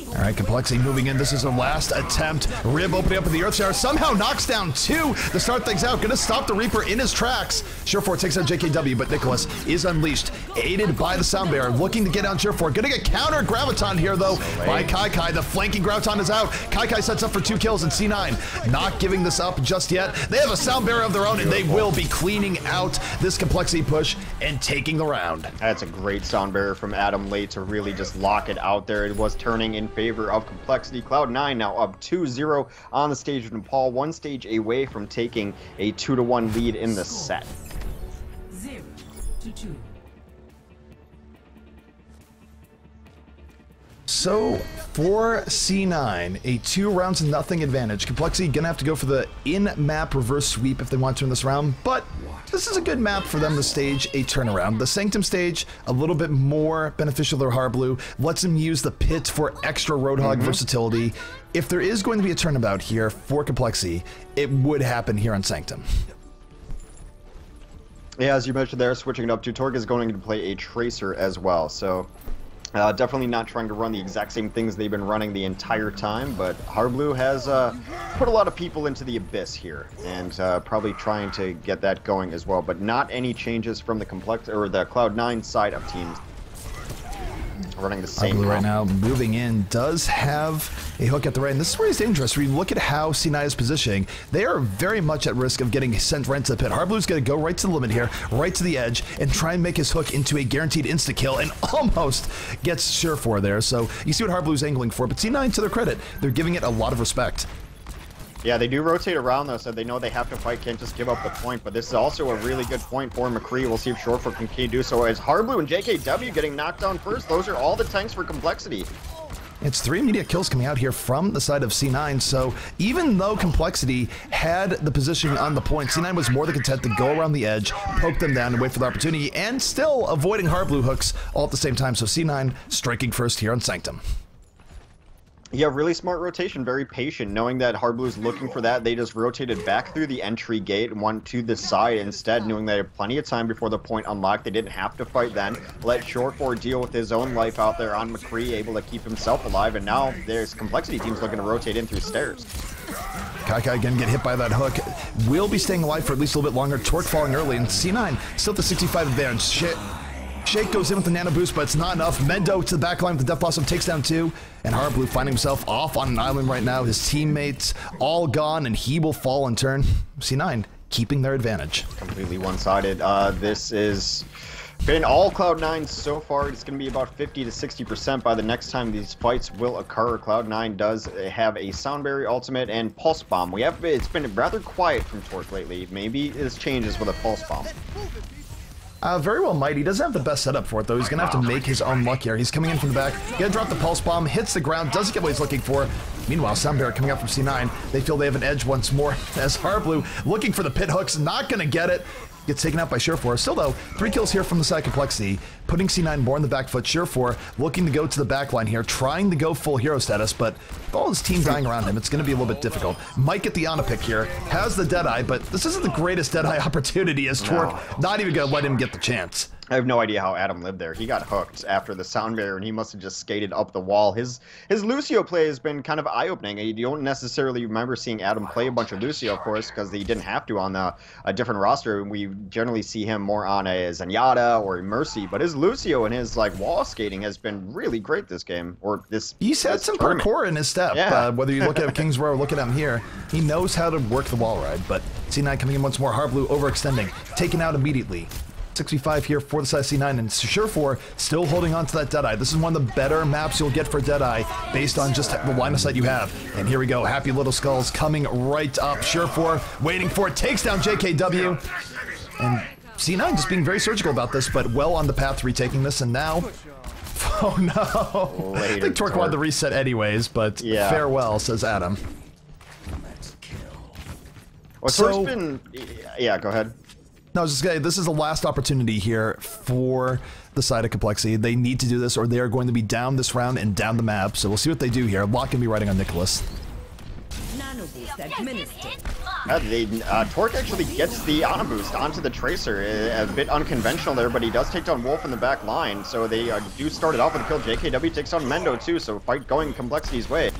All right, compLexity moving in. This is the last attempt. Rib opening up with the Earthshower. Somehow knocks down 2 to start things out. Gonna stop the Reaper in his tracks. Surefour takes out JKW, but Nicholas is unleashed. Aided by the Sound Bearer. Looking to get down Surefour. Gonna get countered Graviton here, though, by Kai Kai. The flanking Graviton is out. Kai Kai sets up for 2 kills, and C9 not giving this up just yet. They have a Sound Bearer of their own, and they will be cleaning out this compLexity push and taking the round. That's a great Sound Bearer from Adam late to really just lock it out there. It was turning in favor of compLexity. Cloud9 now up 2-0 on the stage of Nepal, 1 stage away from taking a 2-1 lead in the set. 0-2. So, for C9, a 2 rounds to nothing advantage. compLexity gonna have to go for the in-map reverse sweep if they want to in this round, but this is a good map for them to stage a turnaround. The Sanctum stage, a little bit more beneficial to Hardblue, lets them use the pit for extra Roadhog versatility. If there is going to be a turnabout here for compLexity, it would happen here on Sanctum. Yeah, as you mentioned there, switching it up to Torque is going to play a Tracer as well, so Definitely not trying to run the exact same things they've been running the entire time, but Hardblue has put a lot of people into the abyss here, and probably trying to get that going as well. But not any changes from the the Cloud9 side of teams. Running the same Hardblue right now, moving in, does have a hook at the right, and this is where he's dangerous. We look at how C9 is positioning. They are very much at risk of getting sent right to the pit. Hardblue's going to go right to the limit here, right to the edge, and try and make his hook into a guaranteed insta-kill, and almost gets Surefour there. So you see what Hardblue's angling for, but C9, to their credit, they're giving it a lot of respect. Yeah, they do rotate around though, so they know they have to fight, can't just give up the point. But this is also a really good point for McCree. We'll see if Surefour can continue to do so. As Hardblue and JKW getting knocked down first, those are all the tanks for compLexity. It's 3 immediate kills coming out here from the side of C9, so even though compLexity had the position on the point, C9 was more than content to go around the edge, poke them down, and wait for the opportunity, and still avoiding Hardblue hooks all at the same time. So C9 striking first here on Sanctum. Yeah, really smart rotation, very patient. Knowing that Hardblue's looking for that, they just rotated back through the entry gate and went to the side instead, knowing they had plenty of time before the point unlocked. They didn't have to fight then. Let Surefour deal with his own life out there on McCree, able to keep himself alive, and now there's compLexity teams looking to rotate in through stairs. Kaika again get hit by that hook. Will be staying alive for at least a little bit longer. Torque falling early, and C9 still at the 65 advantage. Shake goes in with the nano boost, but it's not enough. Mendo to the backline with the Death Blossom takes down 2, and Hardblue finding himself off on an island right now. His teammates all gone, and he will fall in turn. C9 keeping their advantage. Completely one-sided. This has been all Cloud9 so far. It's going to be about 50 to 60% by the next time these fights will occur. Cloud9 does have a Soundberry ultimate and Pulse Bomb. It's been rather quiet from Torque lately. Maybe this changes with a Pulse Bomb. Very well might. He doesn't have the best setup for it, though. He's going to have to make his own luck here. He's coming in from the back. Gonna drop the Pulse Bomb, hits the ground, doesn't get what he's looking for. Meanwhile, Soundberry coming out from C9. They feel they have an edge once more, as Hardblue looking for the pit hooks, not going to get it. Gets taken out by Surefour. Still, though, 3 kills here from the side of compLexity, putting C9 more on the back foot. Surefour looking to go to the back line here, trying to go full hero status, but with all his team dying around him, it's going to be a little bit difficult. Might get the Ana pick here, has the Deadeye, but this isn't the greatest Deadeye opportunity, as Torque not even going to let him get the chance. I have no idea how Adam lived there. He got hooked after the sound barrier, and he must have just skated up the wall. His Lucio play has been kind of eye-opening. You don't necessarily remember seeing Adam play a bunch of Lucio, of course, because he didn't have to on a different roster. We generally see him more on a Zenyatta or a Mercy, but his Lucio and his wall skating has been really great this game. Or this. He's had some parkour in his step. Yeah. Whether you look at King's Row or look at him here, he knows how to work the wall ride. But C9 coming in once more. Hardblue overextending, taken out immediately. 65 here for the side C9, and Surefour still holding on to that Deadeye. This is one of the better maps you'll get for Deadeye based on just the line of sight you have. And here we go, Happy Little Skulls coming right up. Surefour waiting for it, takes down JKW. And C9 just being very surgical about this, but well on the path to retaking this, and now... Oh no! I think Torque wanted the reset anyways, but farewell, says Adam. Well, Torque's been... Yeah, go ahead. No, I was just saying, this is the last opportunity here for the side of compLexity. They need to do this, or they are going to be down this round and down the map. So we'll see what they do here. Locke can be riding on Nicholas. Torque actually gets the Ana boost onto the Tracer. A bit unconventional there, but he does take down Wolf in the back line. So they do start it off with a kill. JKW takes on Mendo too, so fight going compLexity's way.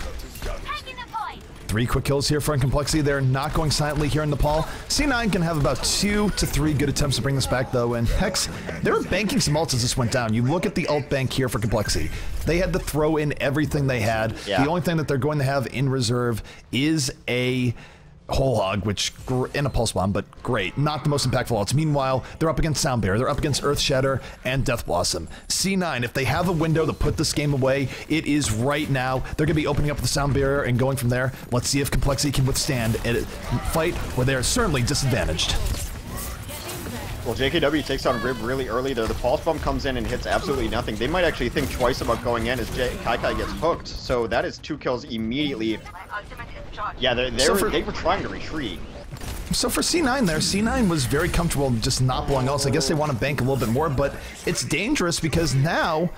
3 quick kills here from compLexity. They're not going silently here in Nepal. C9 can have about 2 to 3 good attempts to bring this back, though, and Hex, they were banking some ults as this went down. You look at the ult bank here for compLexity. They had to throw in everything they had. Yeah. The only thing that they're going to have in reserve is a Whole Hog, which in a Pulse Bomb, but great. Not the most impactful ults. Meanwhile, they're up against Soundbearer, they're up against Earth Shatter and Death Blossom. C9, if they have a window to put this game away, it is right now. They're going to be opening up the Soundbearer and going from there. Let's see if compLexity can withstand a fight where they are certainly disadvantaged. Well, JKW takes on Rib really early there. The Pulse Bomb comes in and hits absolutely nothing. They might actually think twice about going in as Kai gets hooked. So that is 2 kills immediately. Yeah, they were trying to retreat. So for C9 there, C9 was very comfortable just not blowing ults. I guess they want to bank a little bit more, but it's dangerous because now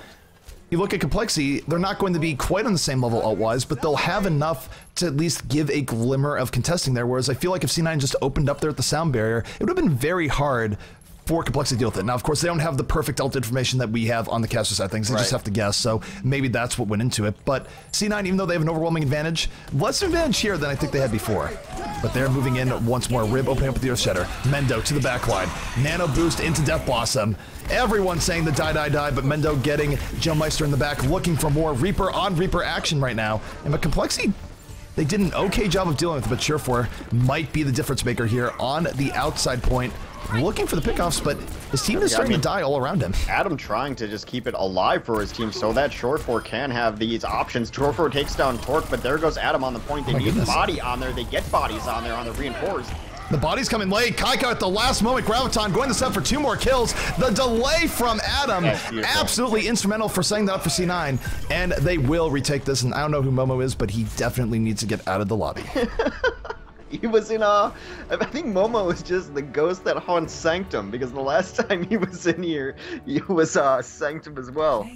you look at compLexity, they're not going to be quite on the same level ult-wise, but they'll have enough to at least give a glimmer of contesting there, whereas I feel like if C9 just opened up there at the sound barrier, it would have been very hard for compLexity to deal with it. Now, of course, they don't have the perfect ult information that we have on the caster side of things. They just have to guess, so maybe that's what went into it. But C9, even though they have an overwhelming advantage, less advantage here than I think they had before. But they're moving in once more. Rib opening up with the Earth Shatter. Mendo to the backline. Nano boost into Death Blossom. Everyone saying the die, but Mendo getting Joe Meister in the back, looking for more Reaper on Reaper action right now. And but compLexity, they did an okay job of dealing with it, but Surefour might be the difference maker here on the outside point. Looking for the pickoffs, but his team is starting to die all around him. Adam trying to just keep it alive for his team so that Surefour can have these options. Surefour takes down Torque, but there goes Adam on the point. They need body on there. They get bodies on there on the reinforced. The body's coming late. Kaika at the last moment. Graviton going to set for 2 more kills. The delay from Adam, absolutely instrumental for setting that up for C9. And they will retake this. And I don't know who Momo is, but he definitely needs to get out of the lobby. He was in I think Momo was just the ghost that haunts Sanctum, because the last time he was in here, he was Sanctum as well.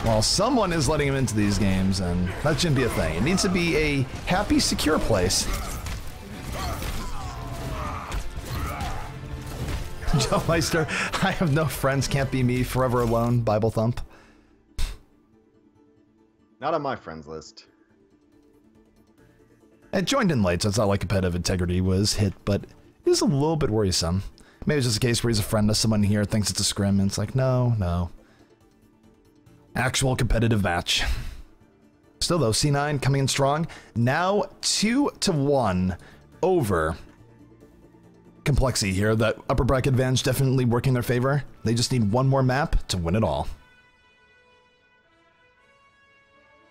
Well, someone is letting him into these games, and that shouldn't be a thing. It needs to be a happy, secure place. Joe Meister, I have no friends, can't be me, forever alone, Bible thump. Not on my friends list. It joined in late, so it's not like competitive integrity was hit, but it is a little bit worrisome. Maybe it's just a case where he's a friend of someone here, thinks it's a scrim, and it's like, no. Actual competitive match. Still though, C9 coming in strong. Now 2-1 over compLexity here. That upper bracket advantage definitely working in their favor. They just need one more map to win it all.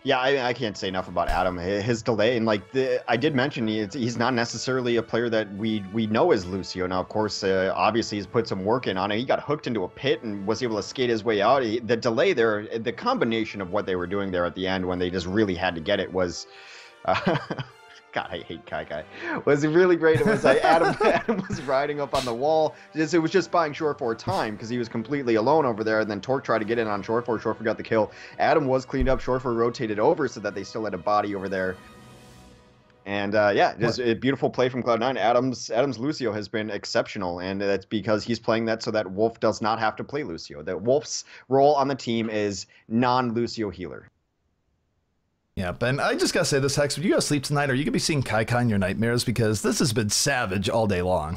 Yeah, I can't say enough about Adam. His delay, and like I did mention, he's not necessarily a player that we know as Lucio. Now, of course, obviously he's put some work in on it. He got hooked into a pit and was able to skate his way out. The delay there, the combination of what they were doing there at the end when they just really had to get it was... God, I hate Kai. Was really great. It was like Adam was riding up on the wall. It was just buying Surefour time because he was completely alone over there. And then Torque tried to get in on Surefour. Surefour got the kill. Adam was cleaned up. Surefour rotated over so that they still had a body over there. And yeah, just a beautiful play from Cloud9. Adam's Lucio has been exceptional, and that's because he's playing that so that Wolf does not have to play Lucio. That Wolf's role on the team is non-Lucio healer. Yeah, but I just gotta say this, Hex, when you go to sleep tonight, are you gonna be seeing Kai in your nightmares? Because this has been savage all day long.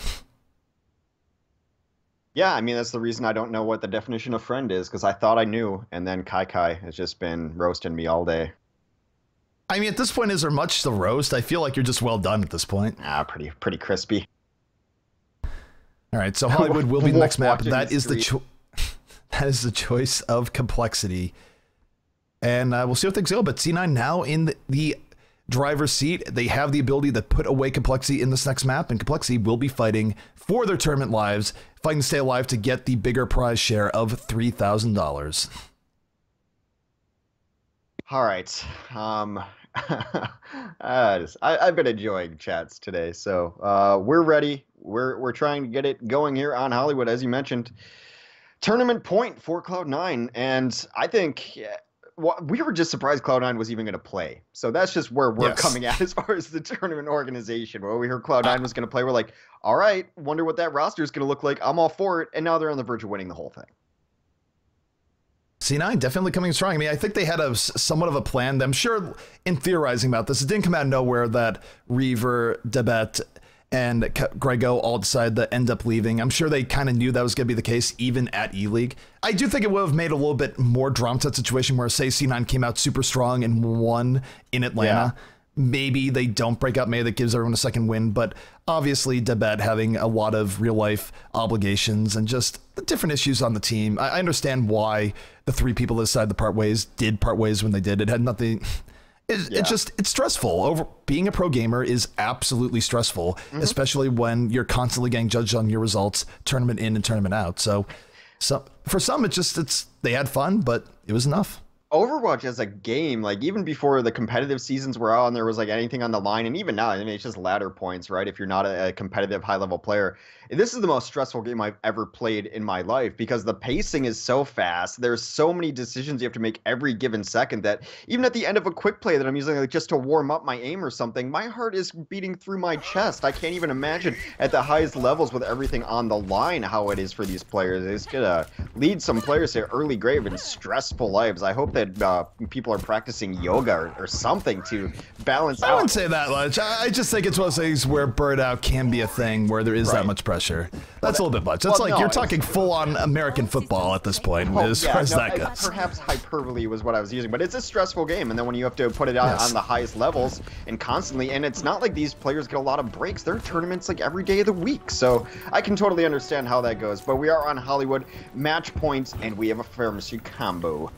Yeah, I mean, that's the reason I don't know what the definition of friend is, because I thought I knew, and then Kai has just been roasting me all day. I mean, at this point, is there much to roast? I feel like you're just well done at this point. Ah, pretty crispy. All right, so Hollywood will be the next map. That is the choice of compLexity. And we'll see what things go, but C9 now in the driver's seat. They have the ability to put away compLexity in this next map, and compLexity will be fighting for their tournament lives, fighting to stay alive to get the bigger prize share of $3,000. All right. I've been enjoying chats today, so we're ready. We're trying to get it going here on Hollywood, as you mentioned. Tournament point for Cloud9, and I think... we were just surprised Cloud9 was even going to play. So that's just where we're coming at as far as the tournament organization. Where we heard Cloud9 was going to play, we're like, all right, wonder what that roster is going to look like. I'm all for it. And now they're on the verge of winning the whole thing. C9 definitely coming strong. I mean, I think they had somewhat of a plan. I'm sure in theorizing about this, it didn't come out of nowhere that Reaver, Debet, and Grego all decided to end up leaving. I'm sure they kind of knew that was going to be the case, even at E-League. I do think it would have made a little bit more drama to that situation where, say, C9 came out super strong and won in Atlanta. Yeah. Maybe they don't break out. Maybe that gives everyone a second win. But obviously, Debet having a lot of real-life obligations and just the different issues on the team. I understand why the three people that decided to part ways did part ways when they did. It had nothing... It's stressful. Being a pro gamer is absolutely stressful, especially when you're constantly getting judged on your results, tournament in and tournament out. So for some, they had fun, but it was enough. Overwatch as a game, like even before the competitive seasons were out and there was like anything on the line, and even now, I mean, it's just ladder points, right? If you're not a competitive high level player, this is the most stressful game I've ever played in my life because the pacing is so fast. There's so many decisions you have to make every given second that even at the end of a quick play that I'm using like just to warm up my aim or something, my heart is beating through my chest. I can't even imagine at the highest levels with everything on the line how it is for these players. It's gonna lead some players to early grave and stressful lives. I hope that people are practicing yoga or something to balance out. I wouldn't say that much. I just think it's one of those things where burnout can be a thing where there is that much pressure. That's a little bit much. That's like you're talking full-on American football at this point, as far as that goes. Perhaps hyperbole was what I was using, but it's a stressful game, and then when you have to put it out on the highest levels and constantly, and it's not like these players get a lot of breaks. There are tournaments like every day of the week, so I can totally understand how that goes. But we are on Hollywood match points, and we have a pharmacy combo.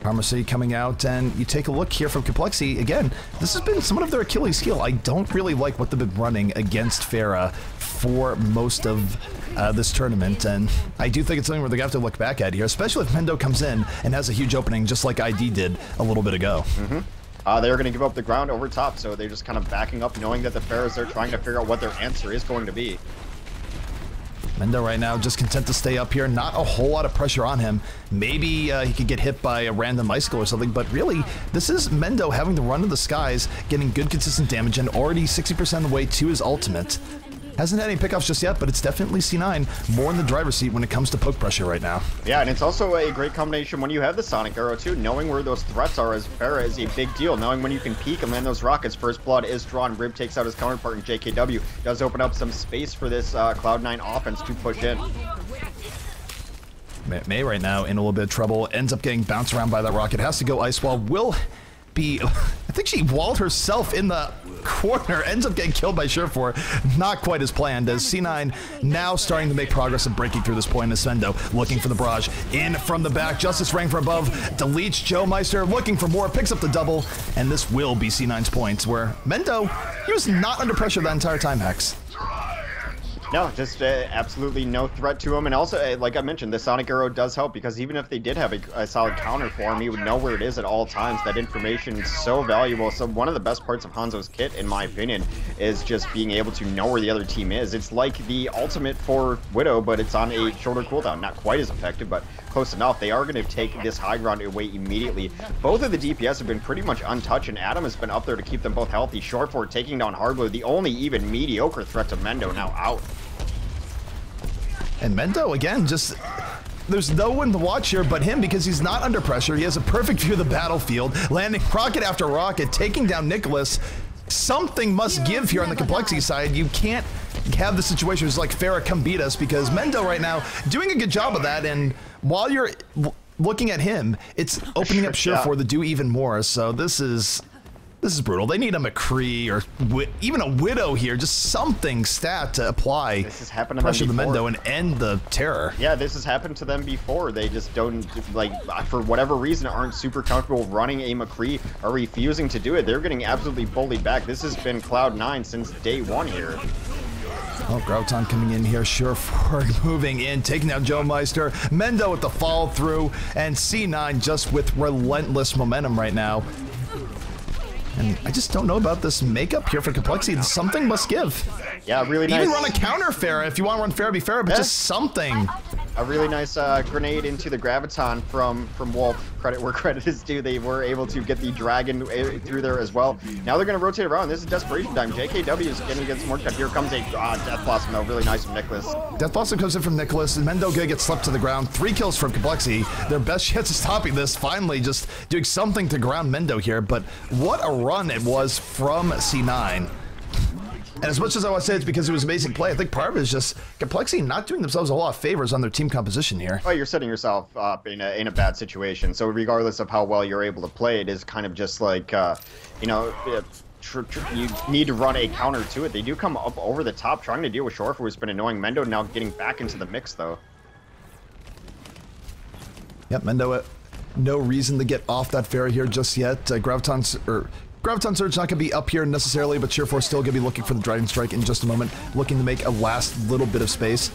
Pharmacy coming out, and you take a look here from compLexity. Again, this has been somewhat of their Achilles heel. I don't really like what they've been running against Pharah for most of this tournament, and I do think it's something where they have to look back at here, especially if Mendo comes in and has a huge opening just like ID did a little bit ago. They're going to give up the ground over top, so they're just kind of backing up, knowing that the Pharahs are trying to figure out what their answer is going to be. Mendo right now just content to stay up here, not a whole lot of pressure on him. Maybe he could get hit by a random icicle or something, but really, this is Mendo having the run of the skies, getting good consistent damage, and already 60% of the way to his ultimate. Hasn't had any pickoffs just yet, but it's definitely C9 more in the driver's seat when it comes to poke pressure right now. Yeah, and it's also a great combination when you have the Sonic Arrow too. Knowing where those threats are as Pharah is a big deal. Knowing when you can peek and land those rockets. First blood is drawn. Rib takes out his counterpart, and JKW does open up some space for this Cloud9 offense to push in. May right now in a little bit of trouble. Ends up getting bounced around by that rocket. Has to go Ice Wall. Will be... I think she walled herself in the corner. Ends up getting killed by Surefour. Not quite as planned, as C9 now starting to make progress of breaking through this point as Mendo looking for the barrage. In from the back. Justice Ring from above. Deletes Joe Meister. Looking for more. Picks up the double. And this will be C9's points, where Mendo, he was not under pressure that entire time, Hex. No, just absolutely no threat to him. And also, like I mentioned, the Sonic Arrow does help because even if they did have a solid counter for him, he would know where it is at all times. That information is so valuable. So one of the best parts of Hanzo's kit, in my opinion, is just being able to know where the other team is. It's like the ultimate for Widow, but it's on a shorter cooldown. Not quite as effective, but close enough. They are going to take this high ground away immediately. Both of the DPS have been pretty much untouched, and Adam has been up there to keep them both healthy. Surefour taking down Hardblue, the only even mediocre threat to Mendo, now out. And Mendo, again, just... There's no one to watch here but him because he's not under pressure. He has a perfect view of the battlefield, landing rocket after rocket, taking down Nicholas. Something must give here on the compLexity side. You can't have the situation where it's like, Pharah, come beat us, because Mendo right now doing a good job of that, and while you're looking at him, it's opening up Surefour to do even more. So this is brutal. They need a McCree or even a Widow here, just something stat to apply pressure to Mendo and end the terror. Yeah, this has happened to them before. They just don't, like, for whatever reason, aren't super comfortable running a McCree or refusing to do it. They're getting absolutely bullied back. This has been Cloud9 since day one here. Oh, Grauton coming in here, Surefour moving in, taking down Joe Meister. Mendo with the follow through, and C9 just with relentless momentum right now. And I just don't know about this makeup here for compLexity. Something must give. Yeah, really nice. Even run a counter Pharah if you want to run Pharah, be Pharah, but just something. A really nice grenade into the Graviton from Wolf. Credit where credit is due. They were able to get the Dragon through there as well. Now they're going to rotate around. This is desperation time. JKW is going to get some work done. Here comes a Death Blossom, though. Really nice from Nicholas. Death Blossom comes in from Nicholas, and Mendo gonna get slept to the ground. 3 kills from compLexity. Their best chance of stopping this, finally just doing something to ground Mendo here. But what a run it was from C9. And as much as I want to say it's because it was amazing play, I think part of it is just compLexity not doing themselves a lot of favors on their team composition here. Well, you're setting yourself up in a bad situation. So regardless of how well you're able to play, it is kind of just like, you know, you need to run a counter to it. They do come up over the top trying to deal with Surefour, who's been annoying. Mendo now getting back into the mix, though. Yep, Mendo, no reason to get off that Pharah here just yet. Graviton Surge not going to be up here necessarily, but Surefour still going to be looking for the Dragon Strike in just a moment, looking to make a last little bit of space.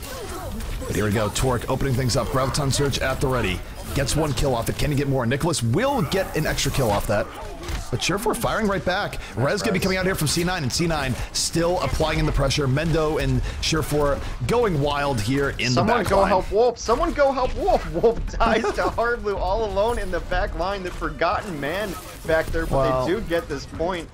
But here we go, Torque opening things up. Graviton Surge at the ready. Gets one kill off it. Can he get more? Nicholas will get an extra kill off that. But Surefour firing right back. Rez gonna be coming out here from C9, and C9 still applying in the pressure. Mendo and Surefour going wild here in the back line. Someone go help Wolf. Someone go help Wolf. Wolf dies to Hardblue all alone in the back line. The forgotten man back there, but they do get this point.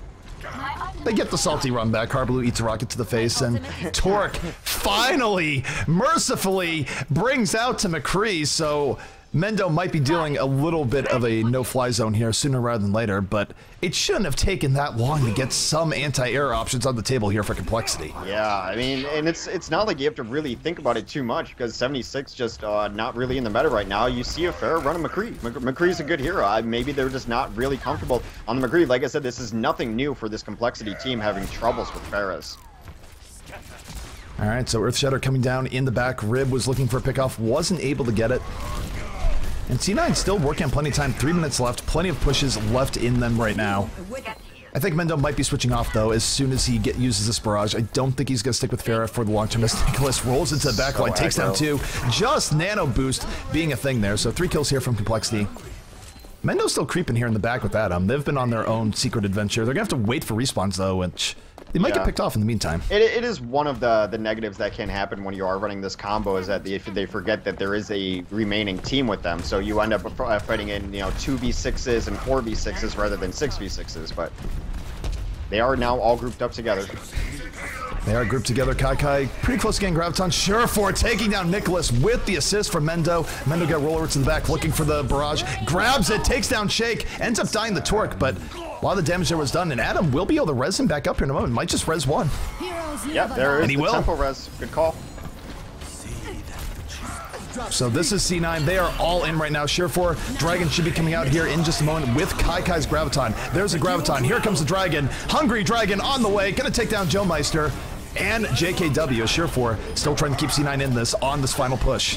They get the salty run back. Hardblue eats a rocket to the face, and Torque finally, mercifully, brings out to McCree, so Mendo might be dealing a little bit of a no-fly zone here sooner rather than later, but it shouldn't have taken that long to get some anti-air options on the table here for compLexity. Yeah, I mean, and it's not like you have to really think about it too much, because 76 just not really in the meta right now. You see a Pharah run a McCree. McCree's a good hero. Maybe they're just not really comfortable on the McCree. Like I said, this is nothing new for this compLexity team having troubles with Pharahs. All right, so Earthshatter coming down in the back. Rib was looking for a pickoff, wasn't able to get it. And C9 still working on plenty of time, 3 minutes left, plenty of pushes left in them right now. I think Mendo might be switching off though as soon as he uses this barrage. I don't think he's going to stick with Pharah for the long term. As Nicholas rolls into the back line, takes down 2. Just nano boost being a thing there. So 3 kills here from compLexity. Mendo's still creeping here in the back with Adam. They've been on their own secret adventure. They're going to have to wait for respawns though, which they might get picked off in the meantime. It is one of the negatives that can happen when you are running this combo, is that they forget that there is a remaining team with them. So you end up fighting in 2v6s and 4v6s rather than 6v6s. But they are now all grouped up together. They are grouped together. Kai pretty close to getting Graviton. Surefour taking down Nicholas with the assist from Mendo. Mendo got roller to the back looking for the barrage. Grabs it, takes down Shake, ends up dying the Torque, but a lot of the damage there was done, and Adam will be able to res him back up here in a moment. Might just res 1. Yep, there is and he the will. tempo res. Good call. So this is C9. They are all in right now. Surefour, Dragon should be coming out here in just a moment with Kai's Graviton. There's a Graviton. Here comes the Dragon. Hungry Dragon on the way. Gonna take down Joe Meister and JKW. Surefour still trying to keep C9 in this on this final push.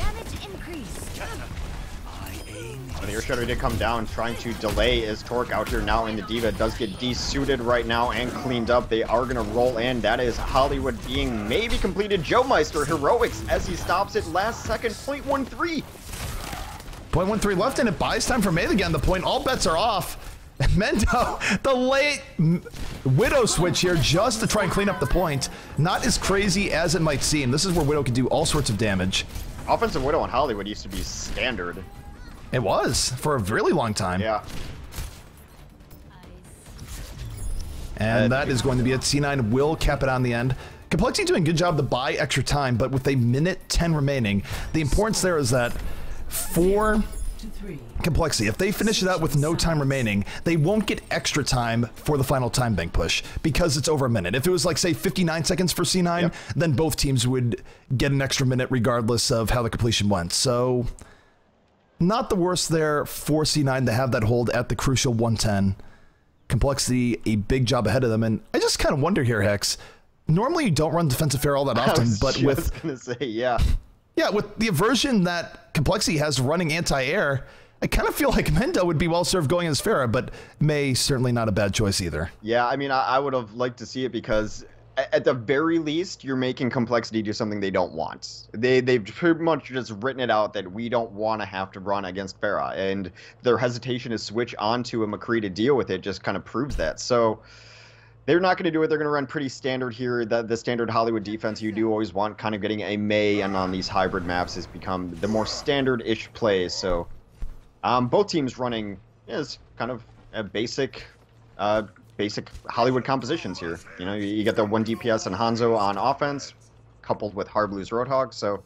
The Earthshatter did come down, trying to delay is Torque out here now in the Diva. It does get desuited right now and cleaned up. They are going to roll in. That is Hollywood being maybe completed. Joe Meister heroics as he stops it last second. 0.13. 0.13 left, and it buys time for Made again. The point, all bets are off. Mendo, the late Widow switch here just to try and clean up the point. Not as crazy as it might seem. This is where Widow can do all sorts of damage. Offensive Widow on Hollywood used to be standard. It was, for a really long time. Yeah. And that is going to be it. C9 will cap it on the end. compLexity doing a good job to buy extra time, but with a minute 10 remaining, the importance there is that for compLexity, if they finish it out with no time remaining, they won't get extra time for the final time bank push because it's over a minute. If it was like, say, 59 seconds for C9, then both teams would get an extra minute regardless of how the completion went. So not the worst there for C9 to have that hold at the crucial 110. compLexity, a big job ahead of them. And I just kind of wonder here, Hex, normally you don't run defensive fair all that often, but with gonna say, yeah, with the aversion that compLexity has running anti-air, I kind of feel like Mendo would be well served going as Pharah, but May certainly not a bad choice either. Yeah, I mean, I would have liked to see it because at the very least, you're making compLexity do something they don't want. They've pretty much just written it out that we don't want to have to run against Pharah, and their hesitation to switch onto a McCree to deal with it just kind of proves that. So they're not going to do it. They're going to run pretty standard here. The standard Hollywood defense you do always want, kind of getting a May, and on these hybrid maps has become the more standard-ish play. So both teams running is kind of a basic Hollywood compositions here. You know, you get the 1 DPS and Hanzo on offense, coupled with Harblue's Roadhog. So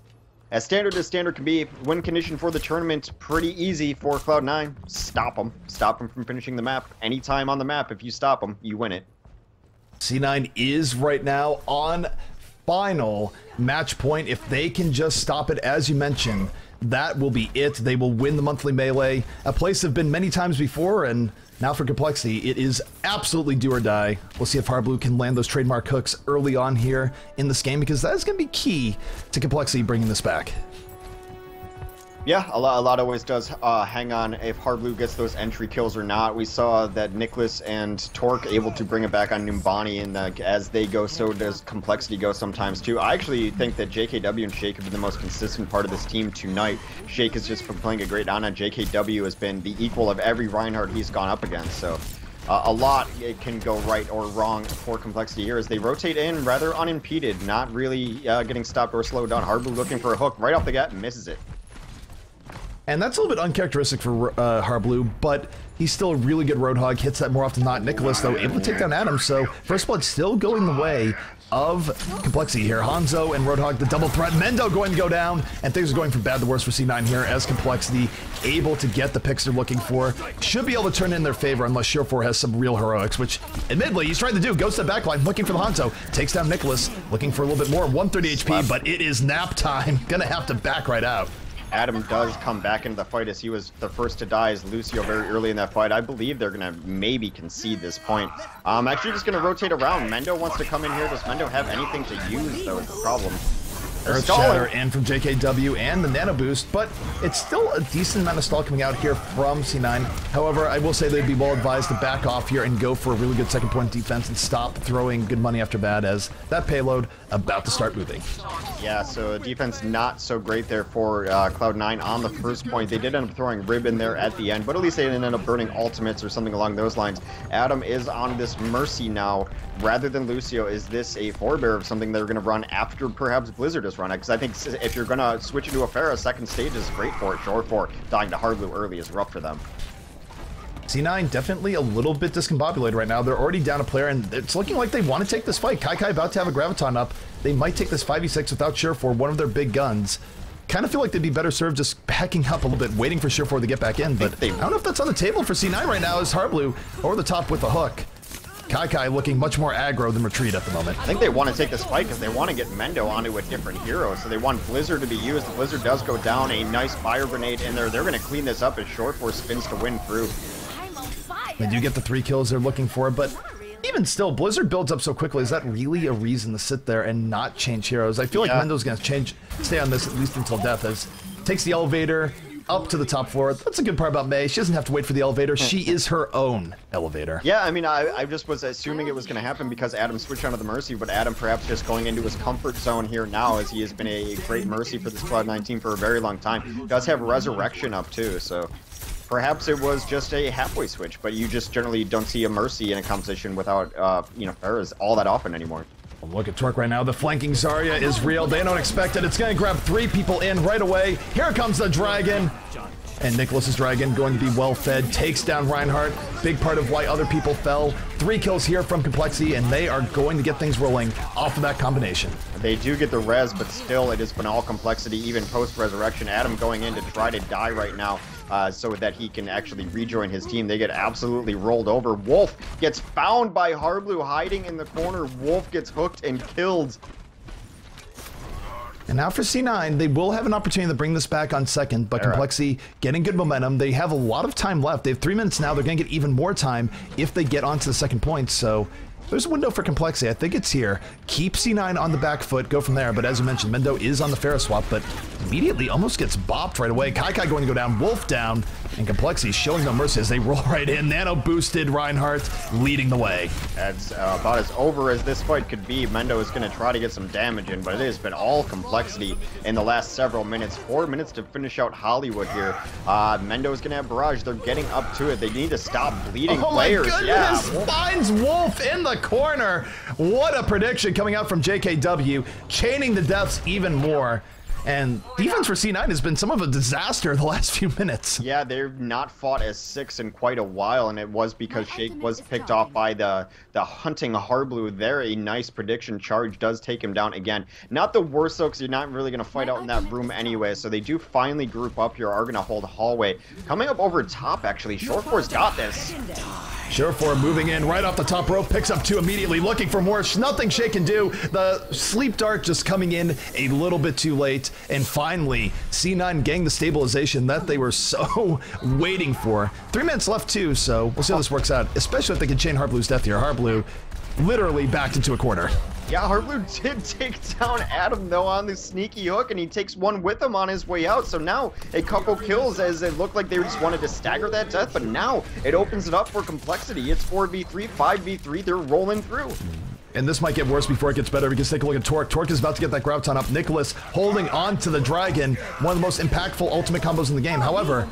as standard can be, win condition for the tournament, pretty easy for Cloud9. Stop them from finishing the map. Anytime on the map, if you stop them, you win it. C9 is right now on final match point. If they can just stop it, as you mentioned, that will be it. They will win the monthly melee, a place they've been many times before, and now for compLexity, it is absolutely do or die. We'll see if Hardblue can land those trademark hooks early on here in this game, because that is going to be key to compLexity bringing this back. Yeah, a lot always does hang on if Hard Blue gets those entry kills or not. We saw that Nicholas and Torque able to bring it back on Numbani, and as they go, so does compLexity go sometimes too. I actually think that JKW and Shake have been the most consistent part of this team tonight. Shake has just been playing a great Ana. JKW has been the equal of every Reinhardt he's gone up against, so a lot it can go right or wrong for compLexity here as they rotate in rather unimpeded, not really getting stopped or slowed down. Hard Blue looking for a hook right off the bat and misses it. And that's a little bit uncharacteristic for Hard Blue, but he's still a really good Roadhog, hits that more often than not. Nicholas, though, able to take down Adam, so First Blood still going the way of compLexity here. Hanzo and Roadhog, the double threat. Mendo going to go down, and things are going from bad to worse for C9 here as compLexity able to get the picks they're looking for. Should be able to turn in their favor unless Surefour has some real heroics, which admittedly he's trying to do. Goes to the backline, looking for the Hanzo. Takes down Nicholas, looking for a little bit more. 130 HP, but it is nap time. Gonna have to back right out. Adam does come back into the fight as he was the first to die as Lucio very early in that fight. I believe they're going to maybe concede this point. Actually just going to rotate around. Mendo wants to come in here. Does Mendo have anything to use, though, is the problem. Earth Shatter in from JKW and the Nano Boost, but it's still a decent amount of stall coming out here from C9. However, I will say they'd be well advised to back off here and go for a really good second point defense and stop throwing good money after bad as that payload about to start moving. Yeah, so defense not so great there for Cloud9 on the first point. They did end up throwing Rib in there at the end, but at least they didn't end up burning ultimates or something along those lines. Adam is on this Mercy now rather than Lucio. Is this a forebear of something they're going to run after perhaps Blizzard has run it? Because I think if you're going to switch into a Pharah, second stage is great for it. Surefour dying to Hard Blue early is rough for them. C9 definitely a little bit discombobulated right now. They're already down a player, and it's looking like they want to take this fight. Kai about to have a Graviton up. They might take this 5v6 without Surefour, one of their big guns. Kind of feel like they'd be better served just backing up a little bit, waiting for Surefour to get back in, but I don't know if that's on the table for C9 right now as Hard Blue over the top with the hook. Kai looking much more aggro than Retreat at the moment. I think they want to take this fight because they want to get Mendo onto a different hero, so they want Blizzard to be used. The Blizzard does go down, a nice fire grenade in there. They're going to clean this up as Surefour spins to win through. They do get the 3 kills they're looking for, but even still, Blizzard builds up so quickly. Is that really a reason to sit there and not change heroes? I feel like Mendo's going to stay on this at least until death, as takes the elevator up to the top floor. That's a good part about Mei. She doesn't have to wait for the elevator. She is her own elevator. Yeah, I mean, I just was assuming it was going to happen because Adam switched onto the Mercy, but Adam perhaps just going into his comfort zone here now, as he has been a great Mercy for this Cloud9 team for a very long time. He does have Resurrection up too, so perhaps it was just a halfway switch, but you just generally don't see a Mercy in a composition without, Pharahs all that often anymore. Look at Torque right now. The flanking Zarya is real. They don't expect it. It's going to grab 3 people in right away. Here comes the Dragon. And Nicholas's Dragon going to be well fed. Takes down Reinhardt. Big part of why other people fell. 3 kills here from compLexity, and they are going to get things rolling off of that combination. They do get the res, but still it has been all compLexity, even post-resurrection. Adam going in to try to die right now so that he can actually rejoin his team. They get absolutely rolled over. Wolf gets found by Hard Blue hiding in the corner. Wolf gets hooked and killed. And now for C9, they will have an opportunity to bring this back on second, but compLexity getting good momentum. They have a lot of time left. They have 3 minutes now. They're going to get even more time if they get onto the second point, so there's a window for compLexity. I think it's here. Keep C9 on the back foot, go from there, but as you mentioned, Mendo is on the Pharah swap, but immediately almost gets bopped right away. Kai going to go down, Wolf down, and compLexity showing no mercy as they roll right in. Nano boosted Reinhardt leading the way. That's about as over as this fight could be. Mendo is going to try to get some damage in, but it has been all compLexity in the last several minutes. 4 minutes to finish out Hollywood here. Mendo is going to have Barrage. They're getting up to it. They need to stop bleeding players. My goodness, finds Wolf in the corner. What a prediction coming out from JKW, chaining the deaths even more. And defense for C9 has been some of a disaster the last few minutes. Yeah, they've not fought as 6 in quite a while, and it was because Shake was picked off by the hunting Hard Blue there. A nice prediction charge does take him down again. Not the worst, though, because you're not really going to fight out in that room anyway, so they do finally group up here, are going to hold hallway. Coming up over top, actually, Surefour's got this. Surefour moving in right off the top rope, picks up 2 immediately, looking for more. Nothing Shake can do. The sleep dart just coming in a little bit too late. And finally, C9 getting the stabilization that they were so waiting for. 3 minutes left too, so we'll see how this works out, especially if they can chain Hard Blue's death here. Hard Blue literally backed into a corner. Yeah, Heartblue did take down Adam, though, on the sneaky hook, and he takes one with him on his way out. So now a couple kills, as it looked like they just wanted to stagger that death, but now it opens it up for compLexity. It's 4v3, 5v3, they're rolling through. And this might get worse before it gets better, because take a look at Torque. Torque is about to get that Graviton up. Nicholas holding on to the Dragon, one of the most impactful ultimate combos in the game. However,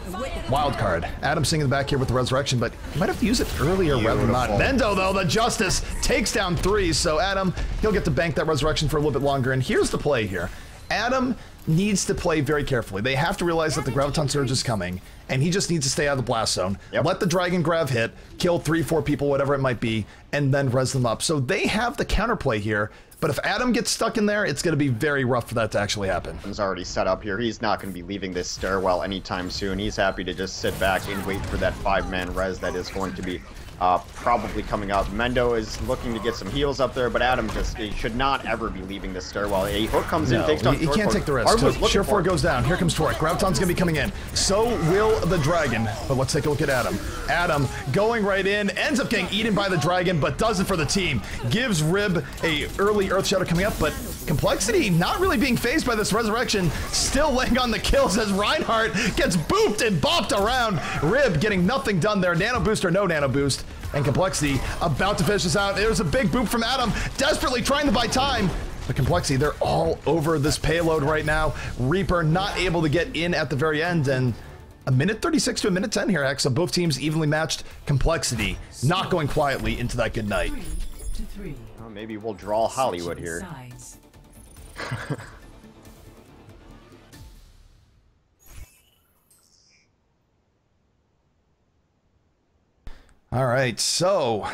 wild card. Adam singing in the back here with the Resurrection, but he might have to use it earlier rather than not. Mendo, though, the Justice takes down 3, so Adam, he'll get to bank that Resurrection for a little bit longer. And here's the play here. Adam needs to play very carefully. They have to realize that the Graviton Surge is coming, and he just needs to stay out of the blast zone. Let the Dragon Grav hit, kill 3-4 people, whatever it might be, and then res them up. So they have the counterplay here, but if Adam gets stuck in there, it's going to be very rough for that to actually happen. He's already set up here. He's not going to be leaving this stairwell anytime soon. He's happy to just sit back and wait for that 5-man res that is going to be probably coming up. Mendo is looking to get some heals up there, but Adam just should not ever be leaving this stairwell. A hook comes in, takes down he can't take the risk. Share 4 goes down. Here comes Torque. Graviton's going to be coming in. So will the Dragon. But let's take a look at Adam. Adam going right in, ends up getting eaten by the Dragon, but does it for the team. Gives Rib a early Earth Shadow coming up, but compLexity not really being phased by this Resurrection, still laying on the kills as Reinhardt gets booped and bopped around. Rib getting nothing done there. Nano boost or no nano boost. And compLexity about to finish this out. There's a big boop from Adam, desperately trying to buy time. But compLexity, they're all over this payload right now. Reaper not able to get in at the very end, and a minute 36 to a minute 10 here, X. So both teams evenly matched. compLexity not going quietly into that good night. Well, maybe we'll draw Hollywood here. All right, so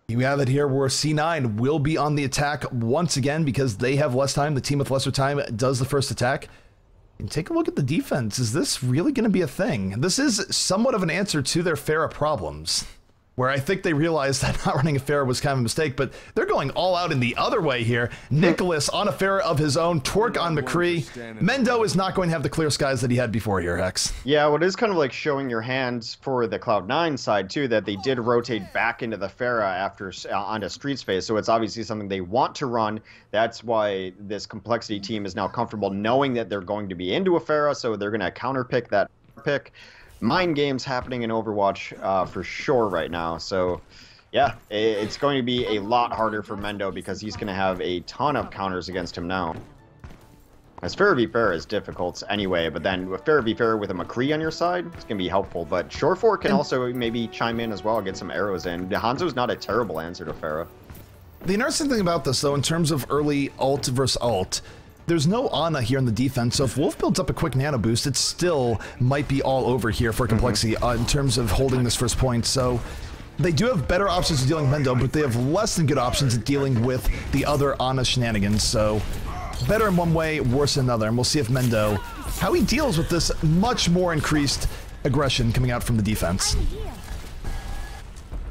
you have it here where C9 will be on the attack once again because they have less time. The team with lesser time does the first attack. And take a look at the defense. Is this really going to be a thing? This is somewhat of an answer to their Pharah problems, where I think they realized that not running a Pharah was kind of a mistake, but they're going all out in the other way here. Nicholas on a Pharah of his own, Torque on McCree. Mendo is not going to have the clear skies that he had before here, Hex. Yeah, well, it is kind of like showing your hand for the Cloud9 side, too, that they did rotate back into the Pharah after onto Streets phase, so it's obviously something they want to run. That's why this compLexity team is now comfortable knowing that they're going to be into a Pharah, so they're going to counterpick that pick. Mind games happening in Overwatch for sure right now. So, yeah, it's going to be a lot harder for Mendo because he's going to have a ton of counters against him now. As Pharah v Pharah is difficult anyway, but then with Pharah v Pharah with a McCree on your side, it's going to be helpful. But Short 4 can also maybe chime in as well, get some arrows in. Hanzo's not a terrible answer to Pharah. The interesting thing about this, though, in terms of early ult versus ult, there's no Ana here in the defense, so if Wolf builds up a quick nano boost, it still might be all over here for compLexity in terms of holding this first point. So they do have better options of dealing with Mendo, but they have less than good options at dealing with the other Ana shenanigans. So better in one way, worse in another. And we'll see if Mendo, how he deals with this much more increased aggression coming out from the defense.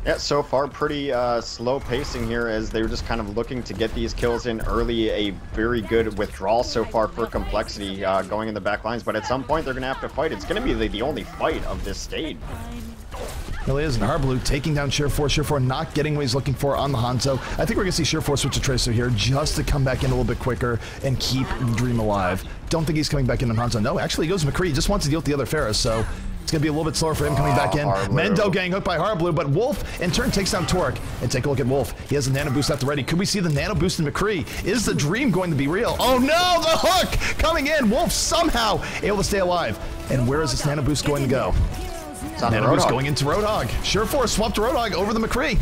Yeah, so far pretty slow pacing here as they were just kind of looking to get these kills in early. A very good withdrawal so far for compLexity going in the back lines, but at some point they're going to have to fight. It's going to be the only fight of this stage. Really is, and Harblue taking down Sheer 4. Sheer 4 not getting what he's looking for on the Hanzo. I think we're going to see Sheer 4 switch to Tracer here just to come back in a little bit quicker and keep Dream alive. Don't think he's coming back in on Hanzo. No, actually he goes McCree. He just wants to deal with the other Pharah, so it's going to be a little bit slower for him coming back in. Mendo getting hooked by Harblue, but Wolf in turn takes down Torque. And take a look at Wolf. He has a nano boost at the ready. Could we see the nano boost in McCree? Is the dream going to be real? Oh no, the hook coming in. Wolf somehow able to stay alive. And where is this nano boost going to go? Nano boost going into Roadhog. Sure 4 swapped Roadhog over the McCree.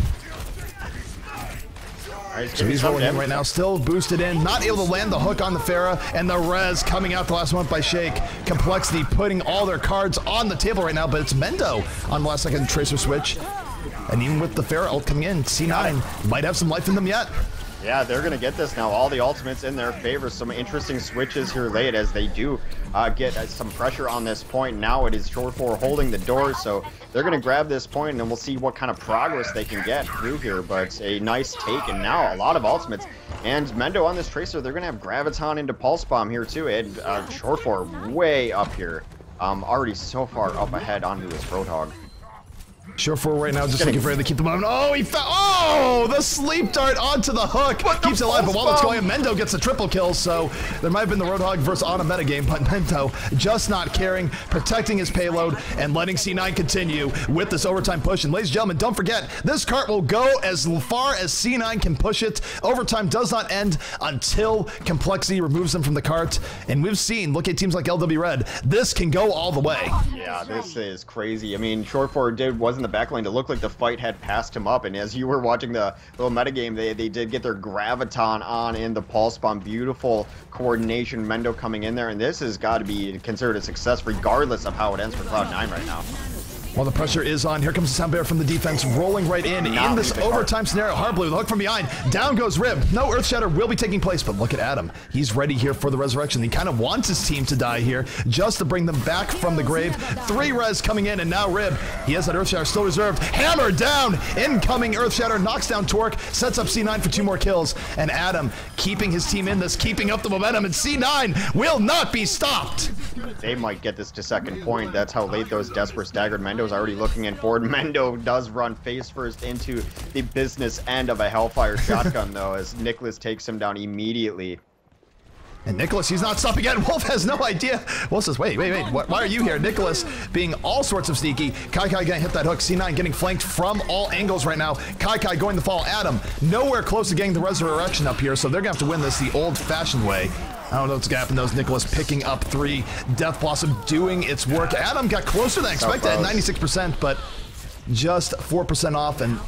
So he's rolling in right now, still boosted in, not able to land the hook on the Pharah, and the res coming out the last month by Shake. compLexity putting all their cards on the table right now, but it's Mendo on the last second Tracer switch. And even with the Pharah ult coming in, C9 might have some life in them yet. Yeah, they're going to get this now. All the ultimates in their favor. Some interesting switches here late as they do get some pressure on this point. Now it is Short 4 holding the door, so they're going to grab this point, and then we'll see what kind of progress they can get through here. But a nice take, and now a lot of ultimates. And Mendo on this Tracer, they're going to have Graviton into Pulse Bomb here too. And Short 4 way up here. Already so far up ahead onto this Roadhog. Surefour right now just looking for him to keep the moment. Oh, he found. Oh, the sleep dart onto the hook. Keeps it alive, but while it's going, Mendo gets a triple kill, so there might have been the Roadhog versus on a metagame, but Mendo just not caring, protecting his payload, and letting C9 continue with this overtime push. And ladies and gentlemen, don't forget, this cart will go as far as C9 can push it. Overtime does not end until compLexity removes them from the cart. And we've seen, look at teams like LW Red, this can go all the way. Yeah, this is crazy. I mean, Surefour was in the backline. It looked like the fight had passed him up. And as you were watching the little metagame, they did get their graviton on in the pulse bomb. Beautiful coordination. Mendo coming in there. And this has got to be considered a success regardless of how it ends for Cloud9 right now. While the pressure is on, here comes the sound bear from the defense, rolling right in this overtime scenario. Hardblue, the hook from behind, down goes Rib. No Earth Shatter will be taking place, but look at Adam. He's ready here for the resurrection. He kind of wants his team to die here, just to bring them back from the grave. 3 res coming in, and now Rib, he has that Earth Shatter still reserved. Hammer down, incoming Earth Shatter, knocks down Torque, sets up C9 for 2 more kills, and Adam keeping his team in this, keeping up the momentum, and C9 will not be stopped. They might get this to second point. That's how late those desperate staggered. Mendo's already looking in forward. Mendo does run face first into the business end of a Hellfire shotgun, though, as Nicholas takes him down immediately. And Nicholas, he's not stopping yet. Wolf has no idea. Wolf says, wait, why are you here? Nicholas being all sorts of sneaky. Kai gonna hit that hook. C9 getting flanked from all angles right now. Kai going to fall. Adam, nowhere close to getting the resurrection up here, so they're gonna have to win this the old-fashioned way. I don't know what's gonna happen. Those Nicholas picking up 3. Death Blossom doing its work. Adam got closer than expected at 96%, but just 4% off, and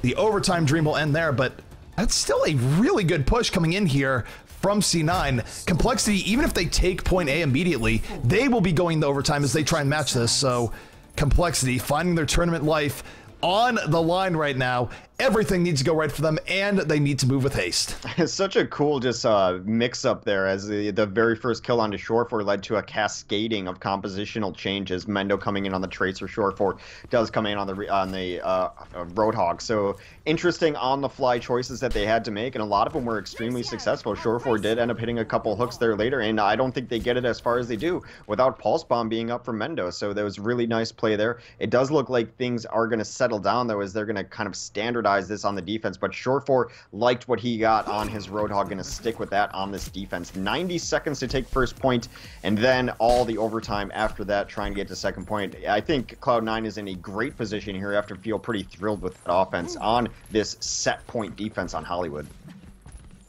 the overtime dream will end there. But that's still a really good push coming in here from C9. compLexity, even if they take point A immediately, they will be going to overtime as they try and match this. So compLexity finding their tournament life on the line right now. Everything needs to go right for them, and they need to move with haste. It's such a cool just mix-up there, as the very first kill onto Surefour led to a cascading of compositional changes. Mendo coming in on the Tracer, Surefour does come in on the Roadhog. So interesting on-the-fly choices that they had to make, and a lot of them were extremely successful. Surefour did end up hitting a couple hooks there later, and I don't think they get it as far as they do without Pulse Bomb being up from Mendo. So there was really nice play there. It does look like things are going to settle down, though, as they're going to kind of standardize this on the defense, but Surefour liked what he got on his Roadhog, going to stick with that on this defense. 90 seconds to take first point, and then all the overtime after that, trying to get to second point. I think Cloud9 is in a great position here. You have to feel pretty thrilled with that offense on this set point defense on Hollywood.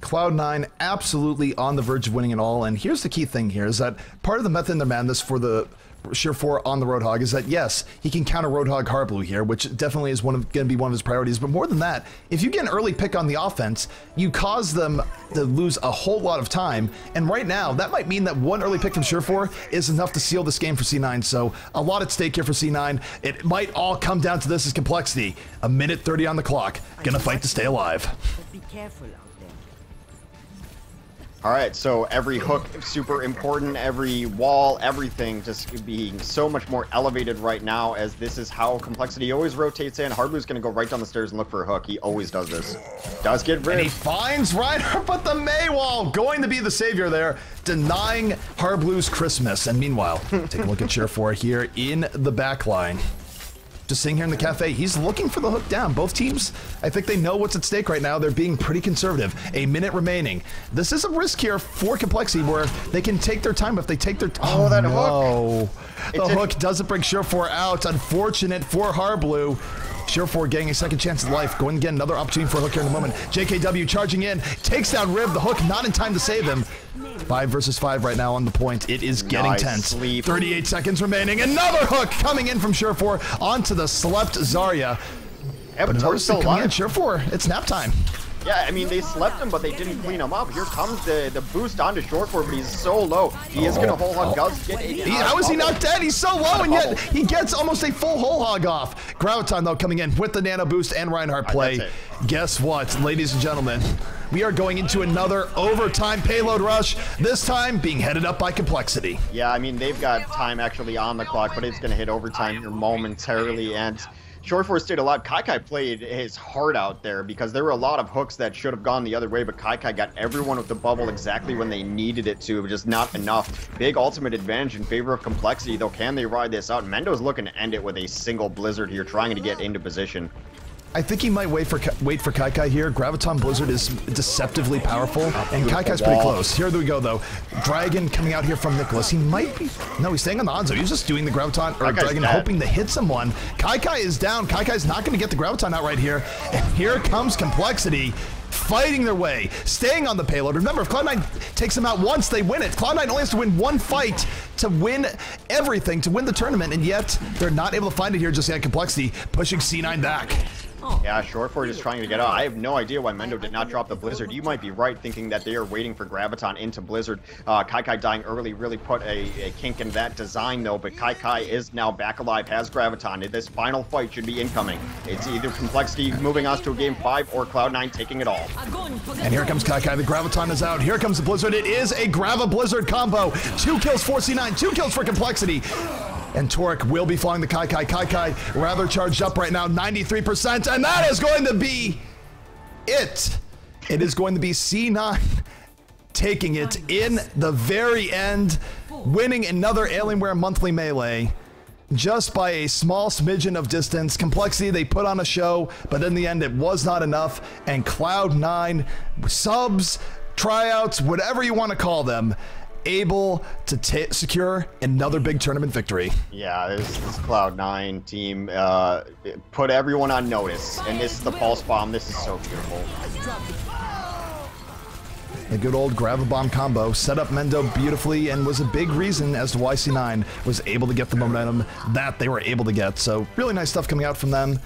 Cloud9 absolutely on the verge of winning it all, and here's the key thing here, is that part of the method in their madness for the Surefour on the Roadhog is that, yes, he can counter Roadhog Hardblue here, which definitely is going to be one of his priorities. But more than that, if you get an early pick on the offense, you cause them to lose a whole lot of time. And right now, that might mean that one early pick from Surefour is enough to seal this game for C9. So a lot at stake here for C9. It might all come down to this as compLexity. 1:30 on the clock. Gonna fight to stay alive. But be careful out there. All right, so every hook super important, every wall, everything just being so much more elevated right now, as this is how compLexity always rotates in. Hardblue's going to go right down the stairs and look for a hook. He always does this. Does get rid. And he finds Reinhardt, but the Maywall going to be the savior there, denying Hardblue's Christmas. And meanwhile, take a look at Surefour here in the back line. Just sitting here in the cafe, he's looking for the hook down. Both teams, I think they know what's at stake right now. They're being pretty conservative. A minute remaining. This is a risk here for compLexity where they can take their time if they take their time. Oh, that hook. The hook doesn't bring Surefour out. Unfortunate for Hardblue. Surefour getting a second chance at life. Going to get another opportunity for a hook here in a moment. JKW charging in. Takes down Rib. The hook not in time to save him. 5 versus 5 right now on the point. It is getting tense. 38 seconds remaining. Another hook coming in from Surefour onto the slept Zarya. Yeah, but another still coming in. Surefour, it's nap time. Yeah, I mean, they slept him, but they didn't clean him up. Here comes the boost onto Surefour, but he's so low. He is going to whole hog. Does get how is he not dead? He's so low, and yet he gets almost a full whole hog off. Graviton, though, coming in with the nano boost and Reinhardt play. Guess what, ladies and gentlemen? We are going into another overtime payload rush, this time being headed up by compLexity. Yeah, I mean, they've got time actually on the clock, but it's going to hit overtime here momentarily, and Short Force stayed alive. Kai played his heart out there because there were a lot of hooks that should have gone the other way, but Kai got everyone with the bubble exactly when they needed it to, but just not enough. Big ultimate advantage in favor of complexity, though. Can they ride this out? Mendo's looking to end it with a single Blizzard here, trying to get into position. I think he might wait for Kai here. Graviton Blizzard is deceptively powerful, and Kai's pretty close. Here we go, though. Dragon coming out here from Nicholas. He might be... No, he's staying on the Hanzo. He's just doing the Graviton, or Dragon hoping to hit someone. Kai is down. Kai's not going to get the Graviton out right here. And here comes complexity, fighting their way, staying on the payload. Remember, if Cloud9 takes them out once, they win it. Cloud9 only has to win one fight to win everything, to win the tournament, and yet they're not able to find it here just yet. Complexity pushing C9 back. Yeah, Short Force is trying to get out. I have no idea why Mendo did not drop the Blizzard. You might be right thinking that they are waiting for Graviton into Blizzard. Kai dying early really put a kink in that design, though, but Kai is now back alive, has Graviton. This final fight should be incoming. It's either complexity moving us to a game 5 or Cloud9 taking it all. And here comes Kai. The Graviton is out. Here comes the Blizzard. It is a Grava-Blizzard combo. 2 kills for C9, 2 kills for complexity. And Torek will be flying the Kai rather charged up right now, 93%, and that is going to be it. It is going to be C9 taking it in the very end, winning another Alienware monthly melee just by a small smidgen of distance. Complexity, they put on a show, but in the end it was not enough, and Cloud9 subs, tryouts, whatever you want to call them, able to secure another big tournament victory. Yeah, this Cloud9 team put everyone on notice, and this is the pulse bomb. This is so beautiful. The good old Grava-Bomb combo set up Mendo beautifully and was a big reason as to why C9 was able to get the momentum that they were able to get. So really nice stuff coming out from them.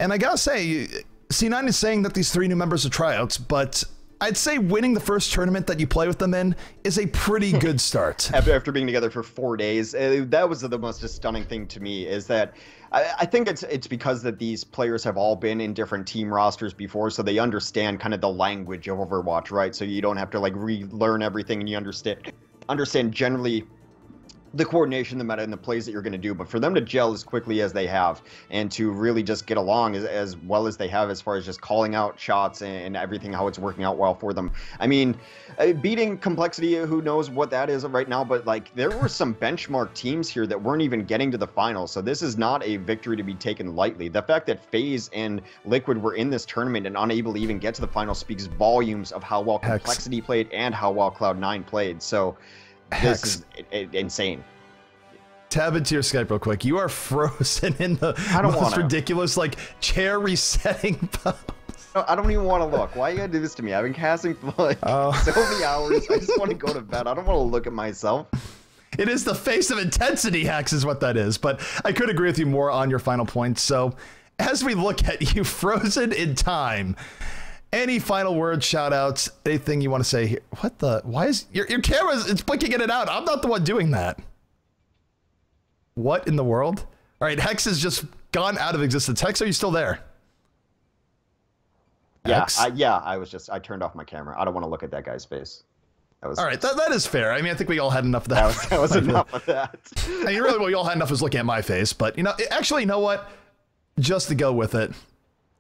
And I gotta say, C9 is saying that these 3 new members are tryouts, but I'd say winning the first tournament that you play with them in is a pretty good start. After being together for 4 days, that was the most stunning thing to me, is that I think it's because that these players have all been in different team rosters before, so they understand kind of the language of Overwatch, right? So you don't have to like relearn everything, and you understand generally the coordination, the meta, and the plays that you're going to do. But for them to gel as quickly as they have and to really just get along as well as they have as far as just calling out shots and everything, how it's working out well for them. I mean, beating complexity, who knows what that is right now, but like there were some benchmark teams here that weren't even getting to the finals. So this is not a victory to be taken lightly. The fact that FaZe and Liquid were in this tournament and unable to even get to the final speaks volumes of how well complexity played and how well Cloud9 played. So this is insane. Tab into your Skype real quick. You are frozen in the most ridiculous, like, chair resetting pose. No, I don't even want to look. Why you gotta do this to me? I've been casting for like so many hours. I just want to go to bed. I don't want to look at myself. It is the face of intensity, Hex, is what that is. But I could agree with you more on your final point. So as we look at you frozen in time, any final words, shout outs, anything you want to say here? What the? Why is your camera? It's blinking in and out. I'm not the one doing that. What in the world? All right, Hex has just gone out of existence. Hex, are you still there? Yeah, I turned off my camera. I don't want to look at that guy's face. All right, that is fair. I mean, I think we all had enough of that. That was enough of that. I mean, really, what we all had enough was looking at my face. But, you know, actually, you know what? Just to go with it,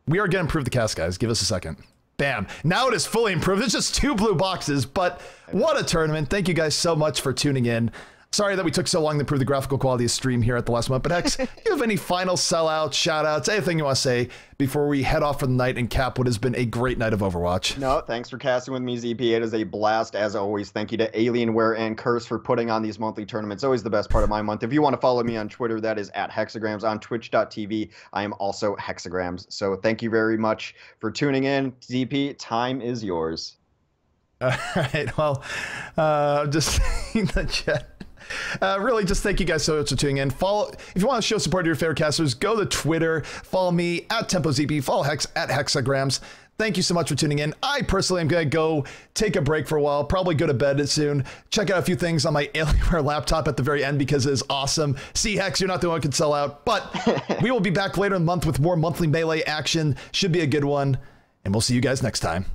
we are going to improve the cast, guys. Give us a second. Bam. Now it is fully improved. It's just 2 blue boxes, but what a tournament. Thank you guys so much for tuning in. Sorry that we took so long to improve the graphical quality of stream here at the last month, but Hex, do you have any final sellouts, shout-outs, anything you want to say before we head off for the night and cap what has been a great night of Overwatch? No, thanks for casting with me, ZP. It is a blast, as always. Thank you to Alienware and Curse for putting on these monthly tournaments. Always the best part of my month. If you want to follow me on Twitter, that is @Hexagrams. On Twitch.tv, I am also Hexagrams. So thank you very much for tuning in. ZP, time is yours. All right, well, just in the chat. Really, just thank you guys so much for tuning in. If you want to show support to your favorite casters, go to Twitter, follow me @TempoZP, follow Hex @Hexagrams. Thank you so much for tuning in. I personally am going to go take a break for a while, probably go to bed soon, check out a few things on my Alienware laptop at the very end because it is awesome. See, Hex, you're not the one who can sell out, but we will be back later in the month with more monthly melee action. Should be a good one, and we'll see you guys next time.